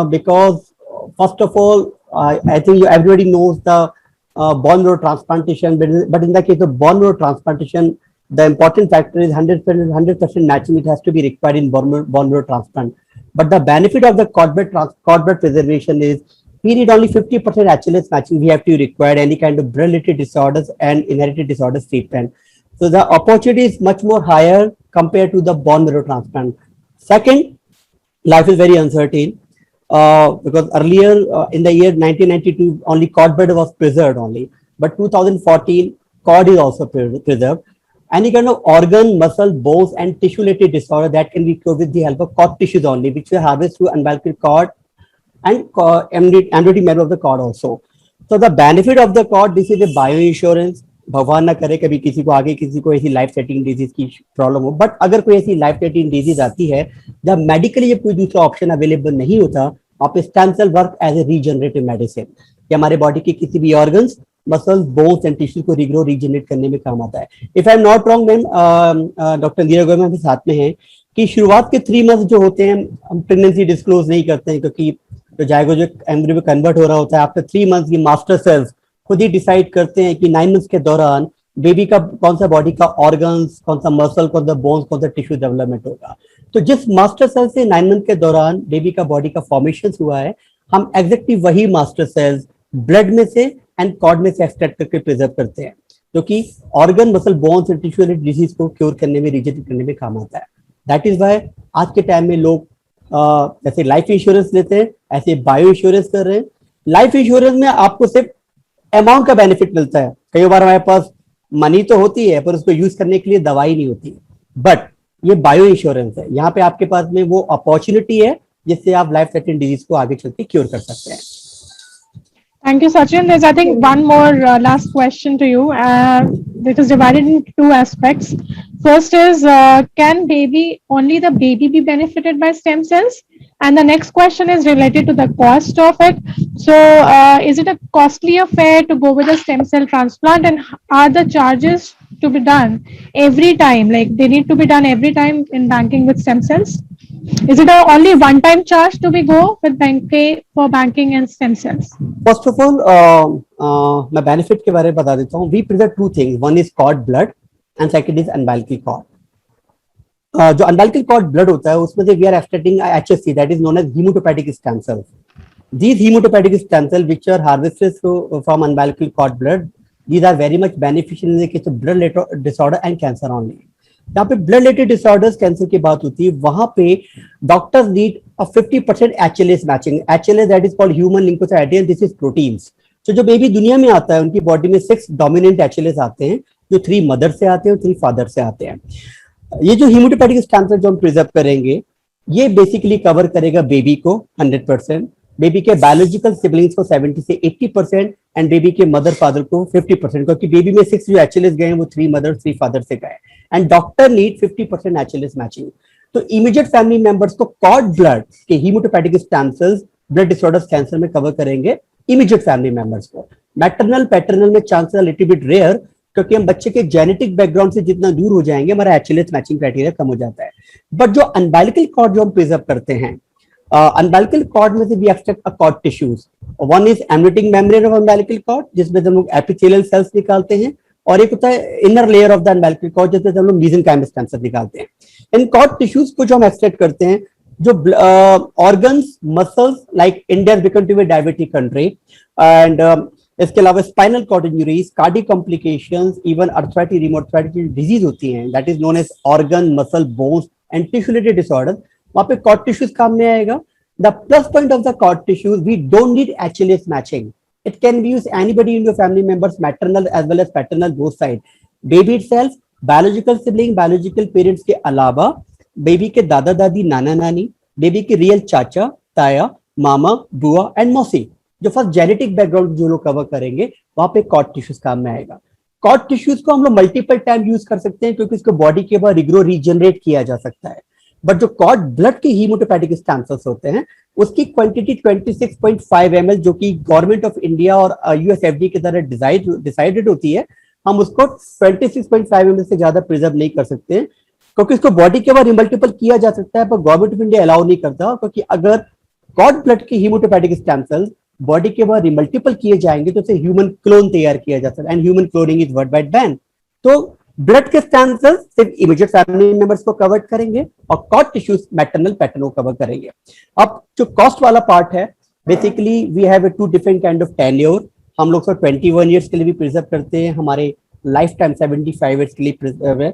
because first of all, I think everybody knows the bone marrow transplantation, but in the case of bone marrow transplantation, the important factor is 100% matching. It has to be required in bone marrow transplant. But the benefit of the cord blood preservation is we need only 50% HLS matching. We have to require any kind of blood-related disorders and inherited disorders treatment. So the opportunity is much more higher compared to the bone marrow transplant. Second, life is very uncertain because earlier in the year 1992, only cord blood was preserved only. But 2014, cord is also preserved. Any kind of organ, muscle, bones, and tissue-related disorder that can be cured with the help of cord tissues only, which we harvest through umbilical cord and amniotic marrow of the cord also. So the benefit of the cord, this is a bio-insurance. भगवान ना करे कभी किसी को आगे किसी को ऐसी लाइफ सेटिंग डिजीज की प्रॉब्लम हो, बट अगर कोई ऐसी लाइफ सेटिंग डिजीज आती है जब मेडिकली कोई दूसरा ऑप्शन अवेलेबल नहीं होता, आप stem cell work as a regenerative medicine कि हमारे बॉडी के किसी भी organs, muscles, bones and tissue को रिग्रो रीजनरेट करने में काम आता है. If I am not wrong ma'am, doctor Neera Goyal ma'am साथ में है कि शुरुआत के 3 मंथ जो होते हैं हम प्रेगनेंसी डिस्क्लोज नहीं करते हैं क्योंकि जो जाएगा जो एम्ब्रियो में कन्वर्ट हो रहा होता है आफ्टर 3 मंथ की मास्टर सेल्स खुद ही डिसाइड करते हैं कि 9 मंथ्स के दौरान बेबी का कौन सा बॉडी का ऑर्गन्स, कौन सा मसल, कौन सा बोन्स, कौन सा टिश्यू डेवलपमेंट होगा. तो जिस मास्टर सेल से 9 मंथ के दौरान बेबी का बॉडी का फॉर्मेशन हुआ है, हम एग्जैक्टली वही मास्टर सेल्स ब्लड में से एंड कॉर्ड में से एक्सट्रैक्ट करके प्रिजर्व करते हैं, जो कि organ, muscle, bones and tissue disease को क्योर करने में, रीजनरेट करने में काम आता है. दैट इज वाई आज के टाइम में लोग जैसे लाइफ इंश्योरेंस लेते हैं ऐसे बायो इंश्योरेंस कर रहे हैं. लाइफ इंश्योरेंस में आपको सिर्फ अमाउंट का बेनिफिट मिलता है. कई बार हमारे पास मनी तो होती है पर उसको यूज करने के लिए दवाई नहीं होती, बट ये बायो इंश्योरेंस है. यहाँ पे आपके पास में वो अपॉर्चुनिटी है जिससे आप लाइफ थ्रेटनिंग डिजीज को आगे चल के क्योर कर सकते हैं. Thank you, Sachin. There's, I think, one more last question to you. It is divided into two aspects. First is, can only the baby be benefited by stem cells? And the next question is related to the cost of it. So, is it a costly affair to go with a stem cell transplant? And are the charges to be done every time? Like, they need to be done every time in banking with stem cells? Is it only one-time charge to be go with pay for banking and stem cells? First of all मैं benefit के बारे में बता देता हूँ. We preserve two things. One is cord blood and second is umbilical cord. जो umbilical cord blood होता है उसमें से we are extracting HSC, that is known as hematopoietic stem cells. These hemotopatic stem cells which are harvested from umbilical cord blood, these are very much beneficial in the case of blood disorder and cancer only. जहाँ पे blood related disorders cancer की बात होती है वहां पे doctors need a 50% HLA matching. HLA that is called human leukocyte and this is proteins. तो जो बेबी दुनिया में आता है उनकी बॉडी में 6 डोमिनेंट HLAs आते हैं जो 3 मदर से आते हैं और 3 फादर से आते हैं. ये जो हेमोटोपैथिक स्टेम सेल जो हम प्रिजर्व करेंगे ये बेसिकली कवर करेगा बेबी को 100%, बेबी के बायोलॉजिकल सिबलिंग्स को 70 से 80% एंड बेबी के मदर फादर को 50%, क्योंकि बेबी में 6 जो HLAs गए हैं वो 3 मदर 3 फादर से गए. And doctor need 50% HLAs matching. तो इमीडिएट फैमिली मेंबर्स को कॉर्ड ब्लड के hematopoietic stem cells blood disorders cancer में कवर करेंगे इमीडिएट फैमिली मेंबर्स को. मैटरनल पैटर्नल में चांसेस लिटिल बिट रेयर, क्योंकि हम बच्चे के जेनेटिक बैकग्राउंड से जितना दूर हो जाएंगे हमारा HLAs मैचिंग क्राइटेरिया कम हो जाता है. बट जो अम्बिलिकल कॉर्ड जो हम प्रिजर्व करते हैं, अम्बिलिकल कॉर्ड में से we extract a cord tissues. One is amniotic membrane of umbilical cord जिसमें हम लोग एपिथेलियल सेल्स निकालते हैं, और एक होता है inner layer of the umbilical cord जिसमें हम लोग मेसेंकाइमल स्टेम सेल निकालते हैं. इन कॉर्ड टिश्यूज को जो हम एक्सट्रैक्ट करते हैं, जो organs muscles like India become to be diabetic country, and इसके अलावा spinal cord injuries, cardiac complications, even arthritis rheumatoid disease होती हैं that is known as organ muscle bones and tissue related disorder, वहां पे cord tissues काम में आएगा. The plus point of the cord tissues, we don't need HLAs matching. It can be used anybody in your family members, maternal as well as paternal, both side. Baby itself, biological sibling, biological parents के अलावा baby के दादा दादी, नाना नानी, baby के real चाचा, ताया, मामा, बुआ एंड मौसी, जो फर्स्ट जेनेटिक बैकग्राउंड जो लोग कवर करेंगे वहां पे कॉर्ड टिश्यूज काम में आएगा. कॉर्ड टिश्यूज को हम लोग मल्टीपल टाइम यूज कर सकते हैं क्योंकि इसको बॉडी के बाद रिग्रो रीजनरेट किया जा सकता है. बट जो कॉर्ड ब्लड के हेमोटोपैथिक स्टेम सेल्स होते हैं उसकी क्वांटिटी 26.5 ml जो कि गवर्नमेंट ऑफ इंडिया और US FDA के द्वारा डिसाइडेड होती है, हम उसको 26.5 ml से ज्यादा प्रिजर्व नहीं कर सकते हैं क्योंकि इसको बॉडी के बाद रिमल्टीपल किया जा सकता है, पर गवर्नमेंट ऑफ इंडिया अलाउ नहीं करता, क्योंकि अगर कॉर्ड ब्लड के हेमोटोपैथिक स्टेम सेल्स बॉडी के बाद रिमल्टीपल किए जाएंगे तो उसे ह्यूमन क्लोन तैयार किया जा सकता है, and human cloning is world wide ban. तो ब्लड के स्टेम सेल्स सिर्फ इमीडिएट फैमिली मेंबर्स को कवर करेंगे और कॉर्ड टिश्यूज मैटरनल पैटर्न को कवर करेंगे. अब जो कॉस्ट वाला पार्ट है, basically we have 2 different kind of tenure. हम लोग 21 ईयर्स के लिए भी प्रिजर्व करते हैं, हमारे लाइफ टाइम 75 ईयर्स के लिए प्रिजर्व है.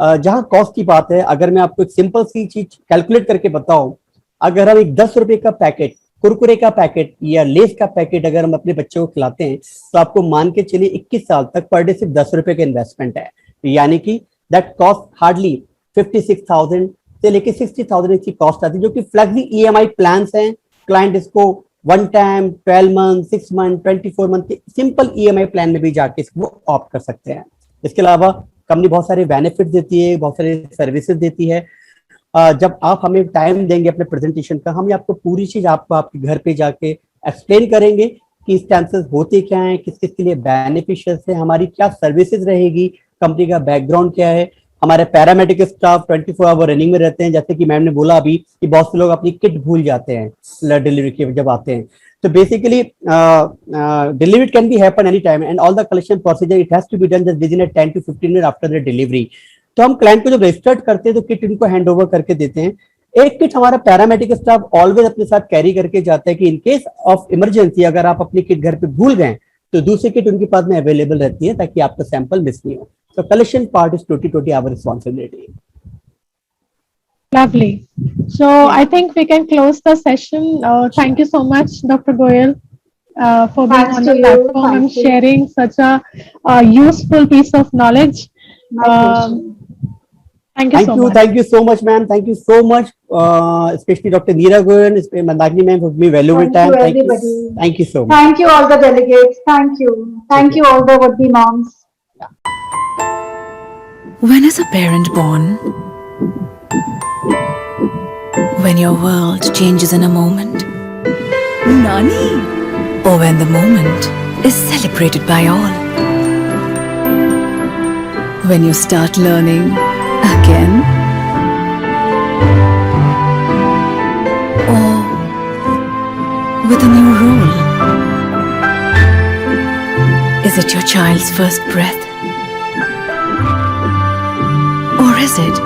जहां कॉस्ट की बात है, अगर मैं आपको एक सिंपल सी चीज कैलकुलेट करके बताऊं, अगर हम एक 10 रुपए का पैकेट कुरकुरे का पैकेट या लेस का पैकेट अगर हम अपने बच्चों को खिलाते हैं तो आपको मान के चलिए 21 साल तक पर डे सिर्फ 10 रुपए का इन्वेस्टमेंट है, यानी कि दैट कॉस्ट हार्डली 56,000 से लेके 60,000 की कॉस्ट आती है, जो कि फ्लेक्सी EMI प्लान्स हैं. क्लाइंट इसको 1 टाइम, 12 मंथ, 6 मंथ, 24 मंथ के सिंपल EMI प्लान में भी जाके इसको ऑप्ट कर सकते हैं. इसके अलावा कंपनी बहुत सारे बेनिफिट देती है, बहुत सारे सर्विसेज देती है. जब आप हमें टाइम देंगे अपने प्रेजेंटेशन का, हम आपको पूरी चीज आपको आपके घर पे जाके एक्सप्लेन करेंगे कि स्टेम सेल्स होते क्या हैं, किस किस के लिए बेनिफिशियल है, हमारी क्या सर्विसेज रहेगी, कंपनी का बैकग्राउंड क्या है. हमारे पैरामेडिकल स्टाफ 24 आवर रनिंग में रहते हैं. जैसे कि मैम ने बोला अभी कि बहुत से लोग अपनी किट भूल जाते हैं डिलीवरी के जब आते हैं. तो basically delivery can be happen any time and all the collection procedure it has to be done just with in 10 to 15 minute after the delivery. तो हम क्लाइंट को जब रजिस्टर्ड करते हैं तो किट इनको हैंड ओवर करके देते हैं. एक किट हमारा पैरामेडिकल स्टाफ ऑलवेज अपने साथ कैरी करके जाता है कि इन केस ऑफ इमरजेंसी अगर आप अपनी किट घर पे भूल गए तो दूसरी किट उनके पास में अवेलेबल रहती है ताकि आपका सैंपल मिस नहीं हो. So collection part is totally our responsibility. Lovely. So I think we can close the session. Thank you so much, Dr. Goyal, for being Thanks on to the you. platform and Thank you. sharing such a useful piece of knowledge. My pleasure. Thank you so much. Thank you so much, ma'am. Thank you so much, especially Dr. Neera Goyan, Mandakini ma'am, for giving me valuable Thank time. you, everybody. Thank you so much. Thank you all the delegates. Thank you. Thank you all the would-be moms. When is a parent born? When your world changes in a moment. Nani? Or when the moment is celebrated by all. When you start learning again. Or with a new role. Is it your child's first breath? Or is it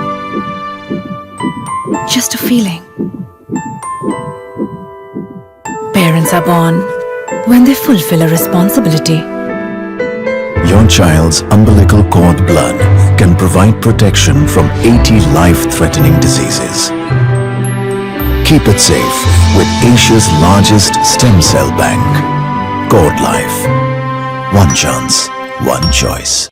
just a feeling? Parents are born when they fulfill a responsibility. Your child's umbilical cord blood can provide protection from 80 life-threatening diseases. Keep it safe with Asia's largest stem cell bank. Cord Life. One chance, one choice.